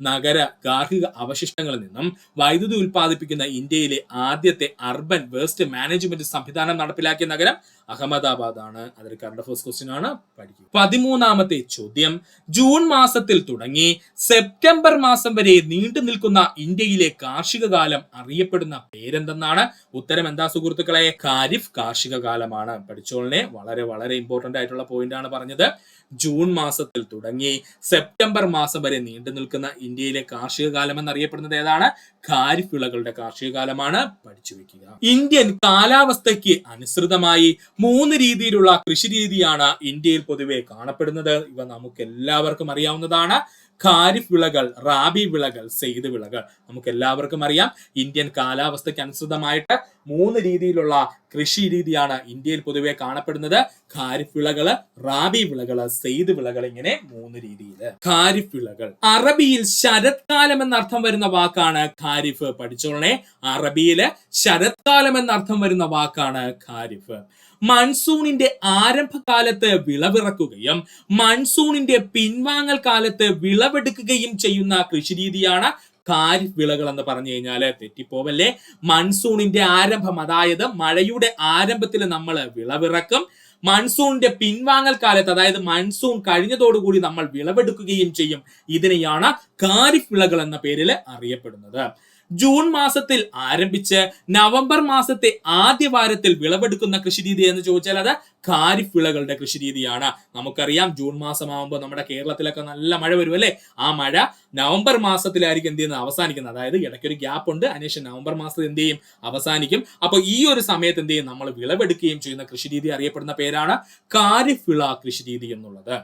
നഗര ഗാർഹിക അവശിഷ്ടങ്ങളിൽ നിന്നും വൈദ്യുതി ഉൽപ്പാദിപ്പിക്കുന്ന ഇന്ത്യയിലെ ആദ്യത്തെ അർബൻ വേസ്റ്റ് മാനേജ്മെന്റ് സംവിധാനം നടപ്പിലാക്കിയ നഗരം അഹമ്മദാബാദ് ആണ്. അതൊരു കറണ്ട് അഫേഴ്സ് ക്വസ്റ്റ്യൻ ആണ്, പഠിക്കുക. 13ാമത്തെ ചോദ്യം, ജൂൺ മാസത്തിൽ തുടങ്ങി സെപ്റ്റംബർ മാസം വരെ നീണ്ടു നിൽക്കുന്ന ഇന്ത്യയിലെ കാർഷിക കാലം അറിയപ്പെടുന്ന പേരെന്തെന്നാണ്? ഉത്തരം എന്താ സുഹൃത്തുക്കളെ? ഖാരിഫ് കാർഷിക കാലമാണ്. പഠിച്ചോളനെ, വളരെ വളരെ ഇമ്പോർട്ടന്റ് ആയിട്ടുള്ള പോയിന്റ് ആണ് പറഞ്ഞത്. ജൂൺ മാസത്തിൽ തുടങ്ങി സെപ്റ്റംബർ മാസം വരെ നീണ്ടു നിൽക്കുന്ന ഇന്ത്യയിലെ കാർഷിക കാലം എന്നറിയപ്പെടുന്നത് ഏതാണ്? ഖാരിഫ് വിളകളുടെ കാർഷിക കാലമാണ്. പഠിച്ചു വെക്കുക. ഇന്ത്യൻ കാലാവസ്ഥയ്ക്ക് അനുസൃതമായി 3 രീതിയിലുള്ള കൃഷി രീതിയാണ് ഇന്ത്യയിൽ പൊതുവെ കാണപ്പെടുന്നത്. ഇവ നമുക്ക് എല്ലാവർക്കും അറിയാവുന്നതാണ്. ഖാരിഫ് വിളകൾ, റാബി വിളകൾ, സെയ്ദ് വിളകൾ. നമുക്ക് എല്ലാവർക്കും അറിയാം, ഇന്ത്യൻ കാലാവസ്ഥയ്ക്ക് അനുസൃതമായിട്ട് 3 രീതിയിലുള്ള കൃഷി രീതിയാണ് ഇന്ത്യയിൽ പൊതുവെ കാണപ്പെടുന്നത്. ഖാരിഫ് വിളകള്, റാബി വിളകള്, സെയ്ദ് വിളകൾ, ഇങ്ങനെ 3 രീതിയിൽ. ഖാരിഫ് വിളകൾ, അറബിയിൽ ശരത്കാലം എന്നർത്ഥം വരുന്ന വാക്കാണ് ഖാരിഫ്. പഠിച്ചോളനെ, അറബിയില് ശരത്കാലം എന്നർത്ഥം വരുന്ന വാക്കാണ് ഖാരിഫ്. മൺസൂണിന്റെ ആരംഭകാലത്ത് വിളവിറക്കുകയും മൺസൂണിന്റെ പിൻവാങ്ങൽ കാലത്ത് വിളവെടുക്കുകയും ചെയ്യുന്ന കൃഷിരീതിയാണ് ഖാരിഫ് വിളകൾ എന്ന് പറഞ്ഞു കഴിഞ്ഞാൽ തെറ്റിപ്പോവല്ലേ. മൺസൂണിന്റെ ആരംഭം, അതായത് മഴയുടെ ആരംഭത്തിൽ നമ്മൾ വിളവിറക്കും. മൺസൂണിന്റെ പിൻവാങ്ങൽ കാലത്ത്, അതായത് മൺസൂൺ കഴിഞ്ഞതോടുകൂടി നമ്മൾ വിളവെടുക്കുകയും ചെയ്യും. ഇതിനെയാണ് ഖാരിഫ് വിളകൾ എന്ന പേരിൽ അറിയപ്പെടുന്നത്. ജൂൺ മാസത്തിൽ ആരംഭിച്ച് നവംബർ മാസത്തെ ആദ്യ വാരത്തിൽ വിളവെടുക്കുന്ന കൃഷിരീതി എന്ന് ചോദിച്ചാൽ അത് ഖാരിഫ് വിളകളുടെ കൃഷിരീതിയാണ്. നമുക്കറിയാം, ജൂൺ മാസമാകുമ്പോൾ നമ്മുടെ കേരളത്തിലൊക്കെ നല്ല മഴ വരും അല്ലെ. ആ മഴ നവംബർ മാസത്തിലായിരിക്കും എന്ത് ചെയ്യുന്നത്? അവസാനിക്കുന്നത്. അതായത് ഇടയ്ക്കൊരു ഗ്യാപ്പ് ഉണ്ട്, അതിനുശേഷം നവംബർ മാസത്തിൽ എന്ത് ചെയ്യും? അവസാനിക്കും. അപ്പൊ ഈ ഒരു സമയത്ത് എന്ത് ചെയ്യും? നമ്മൾ വിളവെടുക്കുകയും ചെയ്യുന്ന കൃഷിരീതി അറിയപ്പെടുന്ന പേരാണ് ഖാരിഫ് വിള കൃഷിരീതി എന്നുള്ളത്.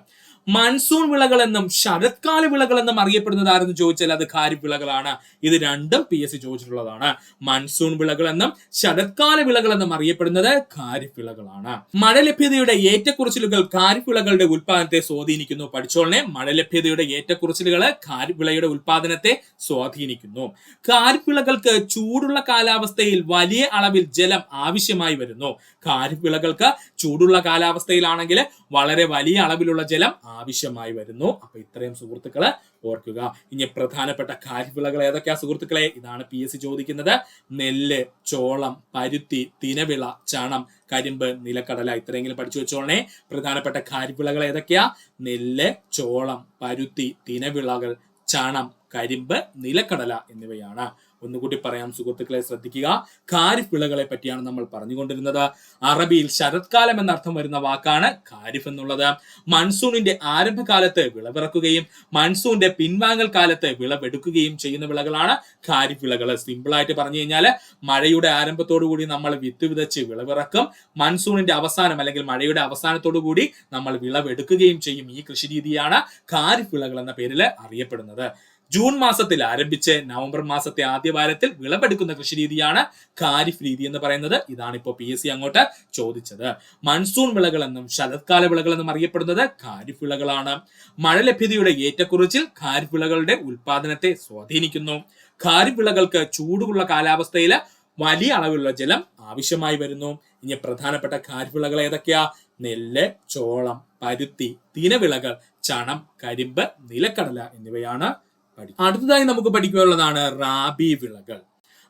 മൺസൂൺ വിളകൾ എന്നും ശരത്കാല വിളകൾ എന്നും അറിയപ്പെടുന്നത് ആരെന്ന് ചോദിച്ചാൽ അത് ഖാരിഫ് വിളകളാണ്. ഇത് രണ്ടും PSC ചോദിച്ചിട്ടുള്ളതാണ്. മൺസൂൺ വിളകൾ എന്നും ശരത്കാല വിളകൾ എന്നും അറിയപ്പെടുന്നത് ഖാരിഫ് വിളകളാണ്. മഴ ലഭ്യതയുടെ ഏറ്റക്കുറച്ചിലുകൾ ഖാരിഫ് വിളകളുടെ ഉൽപാദനത്തെ സ്വാധീനിക്കുന്നു. പഠിച്ചോളനെ, മഴ ലഭ്യതയുടെ ഏറ്റക്കുറച്ചിലുകൾ ഖാരിഫ് വിളയുടെ ഉൽപാദനത്തെ സ്വാധീനിക്കുന്നു. ഖാരിഫ് വിളകൾക്ക് ചൂടുള്ള കാലാവസ്ഥയിൽ വലിയ അളവിൽ ജലം ആവശ്യമായി വരുന്നു. ഖാരിഫ് വിളകൾക്ക് ചൂടുള്ള കാലാവസ്ഥയിലാണെങ്കിൽ വളരെ വലിയ അളവിലുള്ള ജലം ആവശ്യമായി വരുന്നു. അപ്പൊ ഇത്രയും സുഹൃത്തുക്കളെ ഓർക്കുക. ഇനി പ്രധാനപ്പെട്ട ഖാരിഫ് വിളകൾ ഏതൊക്കെയാ സുഹൃത്തുക്കളെ? ഇതാണ് PSC ചോദിക്കുന്നത്. നെല്ല്, ചോളം, പരുത്തി, തിനവിള, ചണം, കരിമ്പ്, നിലക്കടല. ഇത്രയെങ്കിലും പഠിച്ചു വെച്ചോളണേ. പ്രധാനപ്പെട്ട ഖാരിഫ് വിളകൾ ഏതൊക്കെയാ? നെല്ല്, ചോളം, പരുത്തി, തിനവിളകൾ, ചണം, കരിമ്പ്, നിലക്കടല എന്നിവയാണ്. ഒന്നുകൂടി പറയാം സുഹൃത്തുക്കളെ, ശ്രദ്ധിക്കുക. ഖാരിഫ് വിളകളെ പറ്റിയാണ് നമ്മൾ പറഞ്ഞുകൊണ്ടിരുന്നത്. അറബിയിൽ ശരത്കാലം എന്നർത്ഥം വരുന്ന വാക്കാണ് ഖാരിഫ് എന്നുള്ളത്. മൺസൂണിന്റെ ആരംഭകാലത്ത് വിളവിറക്കുകയും മൺസൂണിന്റെ പിൻവാങ്ങൽ കാലത്ത് വിളവെടുക്കുകയും ചെയ്യുന്ന വിളകളാണ് ഖാരിഫ് വിളകൾ. സിമ്പിൾ ആയിട്ട് പറഞ്ഞു കഴിഞ്ഞാൽ മഴയുടെ ആരംഭത്തോടു കൂടി നമ്മൾ വിത്ത് വിതച്ച് വിളവിറക്കും. മൺസൂണിന്റെ അവസാനം അല്ലെങ്കിൽ മഴയുടെ അവസാനത്തോടു കൂടി നമ്മൾ വിളവെടുക്കുകയും ചെയ്യും. ഈ കൃഷിരീതിയാണ് ഖാരിഫ് വിളകൾ എന്ന പേരിൽ അറിയപ്പെടുന്നത്. ജൂൺ മാസത്തിൽ ആരംഭിച്ച് നവംബർ മാസത്തെ ആദ്യ വാരത്തിൽ വിളവെടുക്കുന്ന കൃഷിരീതിയാണ് ഖാരിഫ് രീതി എന്ന് പറയുന്നത്. ഇതാണ് ഇപ്പോൾ PSC അങ്ങോട്ട് ചോദിച്ചത്. മൺസൂൺ വിളകൾ എന്നും ശരത്കാല വിളകൾ എന്നും അറിയപ്പെടുന്നത് ഖാരിഫ് വിളകളാണ്. മഴ ലഭ്യതയുടെ ഏറ്റക്കുറച്ചിൽ ഖാരിഫ് വിളകളുടെ ഉൽപാദനത്തെ സ്വാധീനിക്കുന്നു. ഖാരിഫ് വിളകൾക്ക് ചൂടുള്ള കാലാവസ്ഥയിൽ വലിയ അളവിലുള്ള ജലം ആവശ്യമായി വരുന്നു. ഇനി പ്രധാനപ്പെട്ട ഖാരിഫ് വിളകൾ ഏതൊക്കെയാ? നെല്ല്, ചോളം, പരുത്തി, തിനവിളകൾ, ചണം, കരിമ്പ്, നിലക്കടല എന്നിവയാണ്. അടുത്തതായി നമുക്ക് പഠിക്കാനുള്ളതാണ് റാബി വിളകൾ.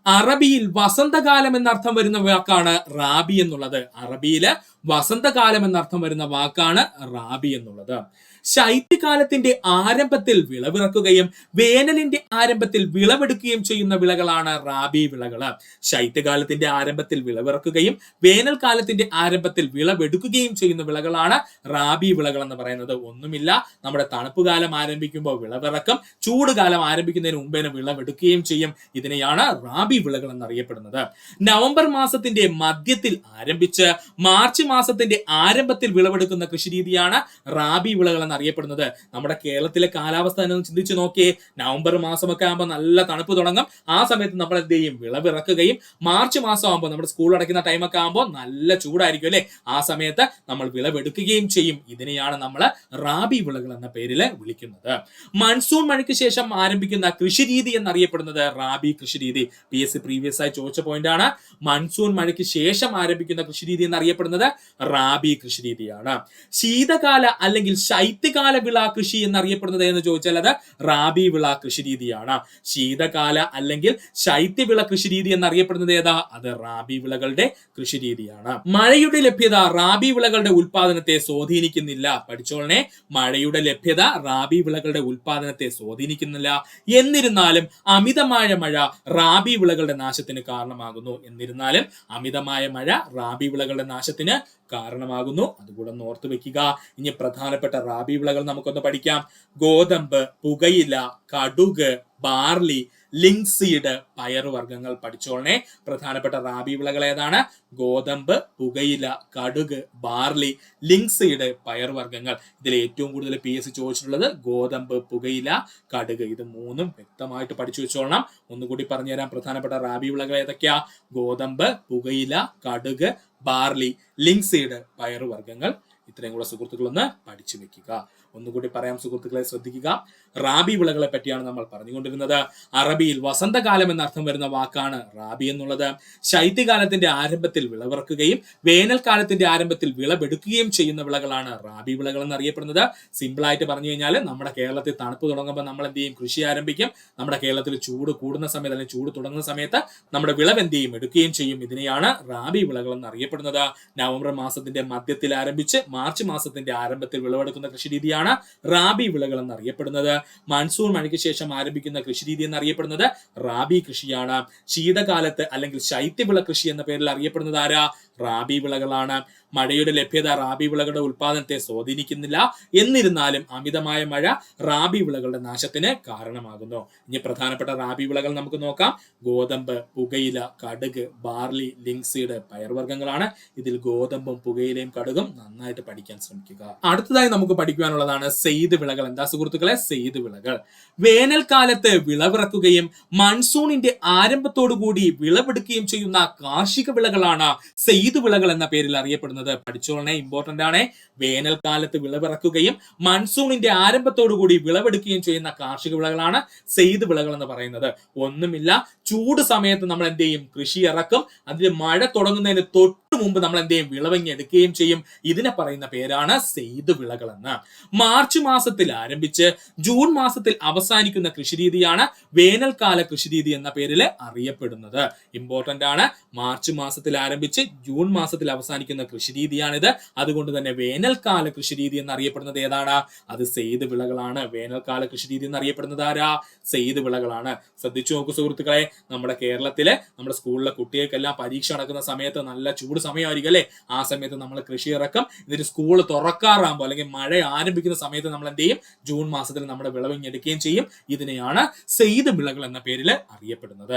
അറബിയിൽ വസന്തകാലം എന്നർത്ഥം വരുന്ന വാക്കാണ് റാബി എന്നുള്ളത്. അറബിയില് വസന്തകാലം എന്നർത്ഥം വരുന്ന വാക്കാണ് റാബി എന്നുള്ളത്. ശൈത്യകാലത്തിന്റെ ആരംഭത്തിൽ വിളവിറക്കുകയും വേനലിന്റെ ആരംഭത്തിൽ വിളവെടുക്കുകയും ചെയ്യുന്ന വിളകളാണ് റാബി വിളകള്. ശൈത്യകാലത്തിന്റെ ആരംഭത്തിൽ വിളവിറക്കുകയും വേനൽക്കാലത്തിന്റെ ആരംഭത്തിൽ വിളവെടുക്കുകയും ചെയ്യുന്ന വിളകളാണ് റാബി വിളകൾ എന്ന് പറയുന്നത്. ഒന്നുമില്ല, നമ്മുടെ തണുപ്പ് കാലം ആരംഭിക്കുമ്പോൾ വിളവിറക്കും, ചൂട് കാലം ആരംഭിക്കുന്നതിന് മുമ്പേ വിളവെടുക്കുകയും ചെയ്യും. ഇതിനെയാണ് റാബി വിളകൾ എന്നറിയപ്പെടുന്നത്. നവംബർ മാസത്തിന്റെ മധ്യത്തിൽ ആരംഭിച്ച് മാർച്ച് മാസത്തിന്റെ ആരംഭത്തിൽ വിളവെടുക്കുന്ന കൃഷിരീതിയാണ് റാബി വിളകൾ എന്നറിയപ്പെടുന്നത്. നമ്മുടെ കേരളത്തിലെ കാലാവസ്ഥ എന്ന് ചിന്തിച്ചു നോക്കിയേ. നവംബർ മാസമൊക്കെ ആകുമ്പോൾ നല്ല തണുപ്പ് തുടങ്ങും. ആ സമയത്ത് നമ്മൾ എന്ത് ചെയ്യും? വിളവിറക്കുകയും മാർച്ച് മാസം ആകുമ്പോൾ നമ്മുടെ സ്കൂൾ അടയ്ക്കുന്ന ടൈമൊക്കെ ആകുമ്പോൾ നല്ല ചൂടായിരിക്കും അല്ലെ? ആ സമയത്ത് നമ്മൾ വിളവെടുക്കുകയും ചെയ്യും. ഇതിനെയാണ് നമ്മൾ റാബി വിളകൾ എന്ന പേരിൽ വിളിക്കുന്നത്. മൺസൂൺ മഴയ്ക്ക് ശേഷം ആരംഭിക്കുന്ന കൃഷിരീതി എന്നറിയപ്പെടുന്നത് റാബി കൃഷിരീതി. PSC പ്രീവിയസ് ആയി ചോദിച്ച പോയിന്റ് ആണ്. മൺസൂൺ മഴയ്ക്ക് ശേഷം ആരംഭിക്കുന്ന കൃഷിരീതി എന്നറിയപ്പെടുന്നത് റാബി കൃഷിരീതിയാണ്. ശീതകാല അല്ലെങ്കിൽ ശൈത്യകാല വിള കൃഷി എന്നറിയപ്പെടുന്നത് എന്ന് ചോദിച്ചാൽ അത് റാബി വിള കൃഷിരീതിയാണ്. ശീതകാല അല്ലെങ്കിൽ ശൈത്യവിള കൃഷിരീതി എന്നറിയപ്പെടുന്നത് ഏതാ? അത് റാബി വിളകളുടെ കൃഷിരീതിയാണ്. മഴയുടെ ലഭ്യത റാബി വിളകളുടെ ഉൽപാദനത്തെ സ്വാധീനിക്കുന്നില്ല. പഠിച്ചോളനെ, മഴയുടെ ലഭ്യത റാബി വിളകളുടെ ഉൽപാദനത്തെ സ്വാധീനിക്കുന്നില്ല. എന്നിരുന്നാലും അമിതമായ മഴ റാബി വിളകളുടെ നാശത്തിന് കാരണമാകുന്നു. എന്നിരുന്നാലും അമിതമായ മഴ റാബി വിളകളുടെ നാശത്തിന് കാരണമാകുന്നു. അതുകൂടെ ഒന്ന് ഓർത്തു വെക്കുക. ഇനി പ്രധാനപ്പെട്ട റാബി വിളകൾ നമുക്കൊന്ന് പഠിക്കാം. ഗോതമ്പ്, പുകയില, കടുക്, ബാർലി, ലിങ്സീഡ്, പയറുവർഗ്ഗങ്ങൾ. പഠിച്ചോളനെ, പ്രധാനപ്പെട്ട റാബി വിളകൾ ഏതാണ്? ഗോതമ്പ്, പുകയില, കടുക്, ബാർലി, ലിങ്സീഡ്, പയറുവർഗ്ഗങ്ങൾ. ഇതിൽ ഏറ്റവും കൂടുതൽ PSC ചോദിച്ചിട്ടുള്ളത് ഗോതമ്പ്, പുകയില, കടുക്. ഇത് മൂന്നും വ്യക്തമായിട്ട് പഠിച്ചു വെച്ചോളണം. ഒന്നുകൂടി പറഞ്ഞുതരാം. പ്രധാനപ്പെട്ട റാബി വിളകൾ ഏതൊക്കെയാ? ഗോതമ്പ്, പുകയില, കടുക്, ബാർലി, ലിങ്സീഡ്, പയറുവർഗ്ഗങ്ങൾ. ഇത്രയും കൂടെ സുഹൃത്തുക്കളൊന്ന് പഠിച്ചു വെക്കുക. ഒന്നുകൂടി പറയാം സുഹൃത്തുക്കളെ, ശ്രദ്ധിക്കുക. റാബി വിളകളെ പറ്റിയാണ് നമ്മൾ പറഞ്ഞുകൊണ്ടിരുന്നത്. അറബിയിൽ വസന്തകാലം എന്നർത്ഥം വരുന്ന വാക്കാണ് റാബി എന്നുള്ളത്. ശൈത്യകാലത്തിന്റെ ആരംഭത്തിൽ വിളവിറക്കുകയും വേനൽക്കാലത്തിന്റെ ആരംഭത്തിൽ വിളവെടുക്കുകയും ചെയ്യുന്ന വിളകളാണ് റാബി വിളകൾ എന്നറിയപ്പെടുന്നത്. സിമ്പിൾ ആയിട്ട് പറഞ്ഞു കഴിഞ്ഞാൽ നമ്മുടെ കേരളത്തിൽ തണുപ്പ് തുടങ്ങുമ്പോൾ നമ്മൾ എന്ത് ചെയ്യും? കൃഷി ആരംഭിക്കും. നമ്മുടെ കേരളത്തിൽ ചൂട് കൂടുന്ന സമയത്ത് അല്ലെങ്കിൽ ചൂട് തുടങ്ങുന്ന സമയത്ത് നമ്മുടെ വിളവ് എന്ത് ചെയ്യും? എടുക്കുകയും ചെയ്യും. ഇതിനെയാണ് റാബി വിളകൾ എന്നറിയപ്പെടുന്നത്. നവംബർ മാസത്തിന്റെ മധ്യത്തിൽ ആരംഭിച്ച് മാർച്ച് മാസത്തിന്റെ ആരംഭത്തിൽ വിളവെടുക്കുന്ന കൃഷിരീതിയാണ് റാബി വിളകൾ എന്നറിയപ്പെടുന്നത്. മൺസൂൺ മഴയ്ക്ക് ശേഷം ആരംഭിക്കുന്ന കൃഷിരീതി എന്നറിയപ്പെടുന്നത് റാബി കൃഷിയാണ്. ശീതകാലത്ത് അല്ലെങ്കിൽ ശൈത്യവിള കൃഷി എന്ന പേരിൽ അറിയപ്പെടുന്നത് ആരാ? റാബി വിളകളാണ്. മഴയുടെ ലഭ്യത റാബി വിളകളുടെ ഉൽപാദനത്തെ സ്വാധീനിക്കുന്നില്ല. എന്നിരുന്നാലും അമിതമായ മഴ റാബി വിളകളുടെ നാശത്തിന് കാരണമാകുന്നു. ഇനി പ്രധാനപ്പെട്ട റാബി വിളകൾ നമുക്ക് നോക്കാം. ഗോതമ്പ്, പുകയില, കടുക്, ബാർലി, ലിങ്സീഡ് പയർവർഗ്ഗങ്ങളാണ്. ഇതിൽ ഗോതമ്പും പുകയിലയും കടുകും നന്നായിട്ട് പഠിക്കാൻ ശ്രമിക്കുക. അടുത്തതായി നമുക്ക് പഠിക്കുവാനുള്ളതാണ് സെയ്ത് വിളകൾ. എന്താ സുഹൃത്തുക്കളെ? സെയ്ത് വിളകൾ വേനൽക്കാലത്ത് വിളവിറക്കുകയും മൺസൂണിന്റെ ആരംഭത്തോടുകൂടി വിളവെടുക്കുകയും ചെയ്യുന്ന കാർഷിക വിളകളാണ് സെയ്ത് വിളകൾ എന്ന പേരിൽ അറിയപ്പെടുന്നത്. പഠിച്ചോളനെ, ഇമ്പോർട്ടന്റ് ആണ്. വേനൽക്കാലത്ത് വിളവിറക്കുകയും മൺസൂണിന്റെ ആരംഭത്തോടുകൂടി വിളവെടുക്കുകയും ചെയ്യുന്ന കാർഷിക വിളകളാണ് സെയ്ത് വിളകൾ എന്ന് പറയുന്നത്. ഒന്നുമില്ല, ചൂട് സമയത്ത് നമ്മൾ എന്ത് ചെയ്യും? കൃഷി ഇറക്കും. അതിൽ മഴ തുടങ്ങുന്നതിന് തൊട്ട് മുമ്പ് നമ്മൾ എന്ത് ചെയ്യും? വിളവങ്ങി എടുക്കുകയും ചെയ്യും. ഇതിനെ പറയുന്ന പേരാണ് സെയ്ത് വിളകൾ എന്ന്. മാർച്ച് മാസത്തിൽ ആരംഭിച്ച് ജൂൺ മാസത്തിൽ അവസാനിക്കുന്ന കൃഷിരീതിയാണ് വേനൽക്കാല കൃഷിരീതി എന്ന പേരിൽ അറിയപ്പെടുന്നത്. ഇമ്പോർട്ടന്റ് ആണ്. മാർച്ച് മാസത്തിൽ ആരംഭിച്ച് ജൂൺ മാസത്തിൽ അവസാനിക്കുന്ന കൃഷിരീതിയാണിത്. അതുകൊണ്ട് തന്നെ വേനൽക്കാല കൃഷിരീതി എന്നറിയപ്പെടുന്നത് ഏതാണ്? അത് സെയ്ത് വിളകളാണ്. വേനൽക്കാല കൃഷിരീതി എന്നറിയപ്പെടുന്നത് ആരാ? സെയ്ത് വിളകളാണ്. ശ്രദ്ധിച്ചു നോക്കൂ സുഹൃത്തുക്കളെ, നമ്മുടെ കേരളത്തിലെ നമ്മുടെ സ്കൂളിലെ കുട്ടികൾക്കെല്ലാം പരീക്ഷ നടക്കുന്ന സമയത്ത് നല്ല ചൂട് സമയമായിരിക്കും അല്ലെ? ആ സമയത്ത് നമ്മൾ കൃഷി ഇറക്കും. എന്നിട്ട് സ്കൂൾ തുറക്കാറാകുമ്പോൾ അല്ലെങ്കിൽ മഴ ആരംഭിക്കുന്ന സമയത്ത് നമ്മൾ എന്ത് ചെയ്യും? ജൂൺ മാസത്തിൽ നമ്മുടെ വിളവെടുക്കുകയും ചെയ്യും. ഇതിനെയാണ് സെയ്ത് വിളകൾ എന്ന പേരിൽ അറിയപ്പെടുന്നത്.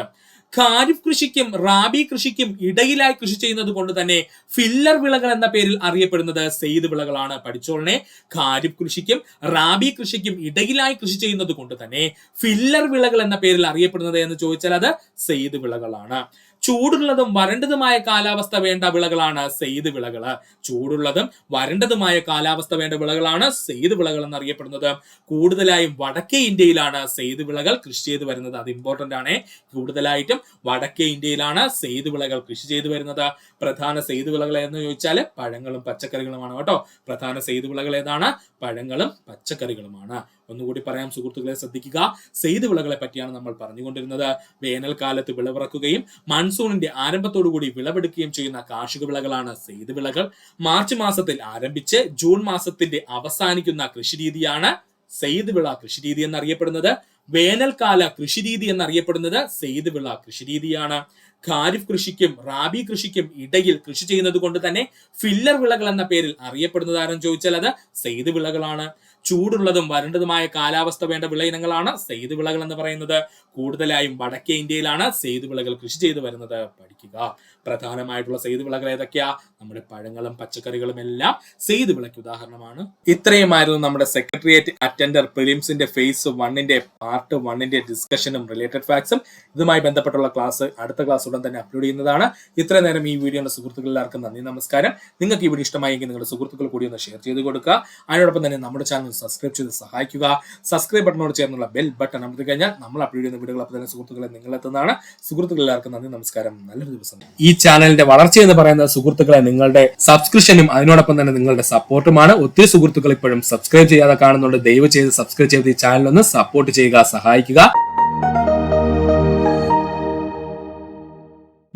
ഖാരിഫ് കൃഷിക്കും റാബി കൃഷിക്കും ഇടയിലായി കൃഷി ചെയ്യുന്നത് കൊണ്ട് തന്നെ ഫില്ലർ വിളകൾ എന്ന പേരിൽ അറിയപ്പെടുന്നത് സെയ്ത് വിളകളാണ്. പഠിച്ചോളനെ, ഖാരിഫ് കൃഷിക്കും റാബി കൃഷിക്കും ഇടയിലായി കൃഷി ചെയ്യുന്നത് കൊണ്ട് തന്നെ ഫില്ലർ വിളകൾ എന്ന പേരിൽ അറിയപ്പെടുന്നത് എന്ന് ചോദിച്ചാൽ അത് സെയ്ത് വിളകളാണ്. ചൂടുള്ളതും വരണ്ടതുമായ കാലാവസ്ഥ വേണ്ട വിളകളാണ് സെയ്ത് വിളകൾ. ചൂടുള്ളതും വരണ്ടതുമായ കാലാവസ്ഥ വേണ്ട വിളകളാണ് സെയ്ത് വിളകൾ എന്നറിയപ്പെടുന്നത്. കൂടുതലായും വടക്കേ ഇന്ത്യയിലാണ് സെയ്ത് വിളകൾ കൃഷി ചെയ്തു വരുന്നത്. അത് ഇമ്പോർട്ടന്റ് ആണ്. കൂടുതലായിട്ടും വടക്കേ ഇന്ത്യയിലാണ് സെയ്ത് വിളകൾ കൃഷി ചെയ്തു വരുന്നത്. പ്രധാന സെയ്ത് വിളകൾ എന്ന് ചോദിച്ചാൽ പഴങ്ങളും പച്ചക്കറികളുമാണ് കേട്ടോ. പ്രധാന സെയ്ത് വിളകൾ ഏതാണ്? പഴങ്ങളും പച്ചക്കറികളുമാണ്. ഒന്നുകൂടി പറയാം സുഹൃത്തുക്കളെ, ശ്രദ്ധിക്കുക. സെയ്ത് വിളകളെ പറ്റിയാണ് നമ്മൾ പറഞ്ഞുകൊണ്ടിരുന്നത്. വേനൽക്കാലത്ത് വിളവിറക്കുകയും മൺസൂണിന്റെ ആരംഭത്തോടുകൂടി വിളവെടുക്കുകയും ചെയ്യുന്ന കാർഷിക വിളകളാണ് സെയ്ത് വിളകൾ. മാർച്ച് മാസത്തിൽ ആരംഭിച്ച് ജൂൺ മാസത്തിന്റെ അവസാനിക്കുന്ന കൃഷിരീതിയാണ് സെയ്ത് വിള കൃഷിരീതി എന്നറിയപ്പെടുന്നത്. വേനൽക്കാല കൃഷിരീതി എന്നറിയപ്പെടുന്നത് സെയ്ത് വിള കൃഷിരീതിയാണ്. ഖാരിഫ് കൃഷിക്കും റാബി കൃഷിക്കും ഇടയിൽ കൃഷി ചെയ്യുന്നത് കൊണ്ട് തന്നെ ഫില്ലർ വിളകൾ എന്ന പേരിൽ അറിയപ്പെടുന്നത് ആരെന്ന് ചോദിച്ചാൽ അത് സെയ്ത് വിളകളാണ്. ചൂടുള്ളതും വരണ്ടതുമായ കാലാവസ്ഥ വേണ്ട വിളയിനങ്ങളാണ് സെയ്ത് വിളകൾ എന്ന് പറയുന്നത്. കൂടുതലായും വടക്കേ ഇന്ത്യയിലാണ് സെയ്ത് വിളകൾ കൃഷി ചെയ്തു വരുന്നത്. പഠിക്കുക. പ്രധാനമായിട്ടുള്ള സെയ്ത് വിളകൾ ഏതൊക്കെയാ? നമ്മുടെ പഴങ്ങളും പച്ചക്കറികളും എല്ലാം സെയ്ത് വിളയ്ക്ക് ഉദാഹരണമാണ്. ഇത്രയുമായിരുന്നു നമ്മുടെ സെക്രട്ടേറിയറ്റ് അറ്റൻഡർ പ്രിലിംസിന്റെ ഫേസ് 1ന്റെ പാർട്ട് 1ന്റെ ഡിസ്കഷനും റിലേറ്റഡ് ഫാക്ട്സും. ഇതുമായി ബന്ധപ്പെട്ടുള്ള ക്ലാസ് അടുത്ത ക്ലാസ് ഉടൻ തന്നെ അപ്ലോഡ് ചെയ്യുന്നതാണ്. ഇത്രയും നേരം ഈ വീഡിയോയുടെ സുഹൃത്തുക്കൾ എല്ലാവർക്കും നന്ദി, നമസ്കാരം. നിങ്ങൾക്ക് ഈ വീഡിയോ ഇഷ്ടമായെങ്കിൽ നിങ്ങളുടെ സുഹൃത്തുക്കൾ കൂടി ഒന്ന് ഷെയർ ചെയ്ത് കൊടുക്കുക. അതിനോടൊപ്പം തന്നെ നമ്മുടെ ചാനൽ സബ്സ്ക്രൈബ് ചെയ്ത് സഹായിക്കുക. സബ്സ്ക്രൈബ് ബട്ടണോട് ചേർന്നുള്ള ബെൽ ബട്ടൺ അമർത്തി കഴിഞ്ഞാൽ നമ്മൾ അപ്ലോഡ് ചെയ്യുന്ന വീഡിയോകൾ അപ്പോൾ തന്നെ സുഹൃത്തുക്കളെ നിങ്ങളെത്തുന്നതാണ്. സുഹൃത്തുക്കൾ എല്ലാവർക്കും നന്ദി, നമസ്കാരം. നല്ലൊരു ദിവസം. ഈ ചാനലിന്റെ വളർച്ച എന്ന് പറയുന്നത് സുഹൃത്തുക്കളെ നിങ്ങളുടെ സബ്സ്ക്രിപ്ഷനും അതിനോടൊപ്പം തന്നെ നിങ്ങളുടെ സപ്പോർട്ടുമാണ്. ഒത്തിരി സുഹൃത്തുക്കൾ ഇപ്പോഴും സബ്സ്ക്രൈബ് ചെയ്യാതെ കാണുന്നുണ്ട്. ദയവ് ചെയ്ത് സബ്സ്ക്രൈബ് ചെയ്ത് ഈ ചാനൽ ഒന്ന് സപ്പോർട്ട് ചെയ്യുക, സഹായിക്കുക.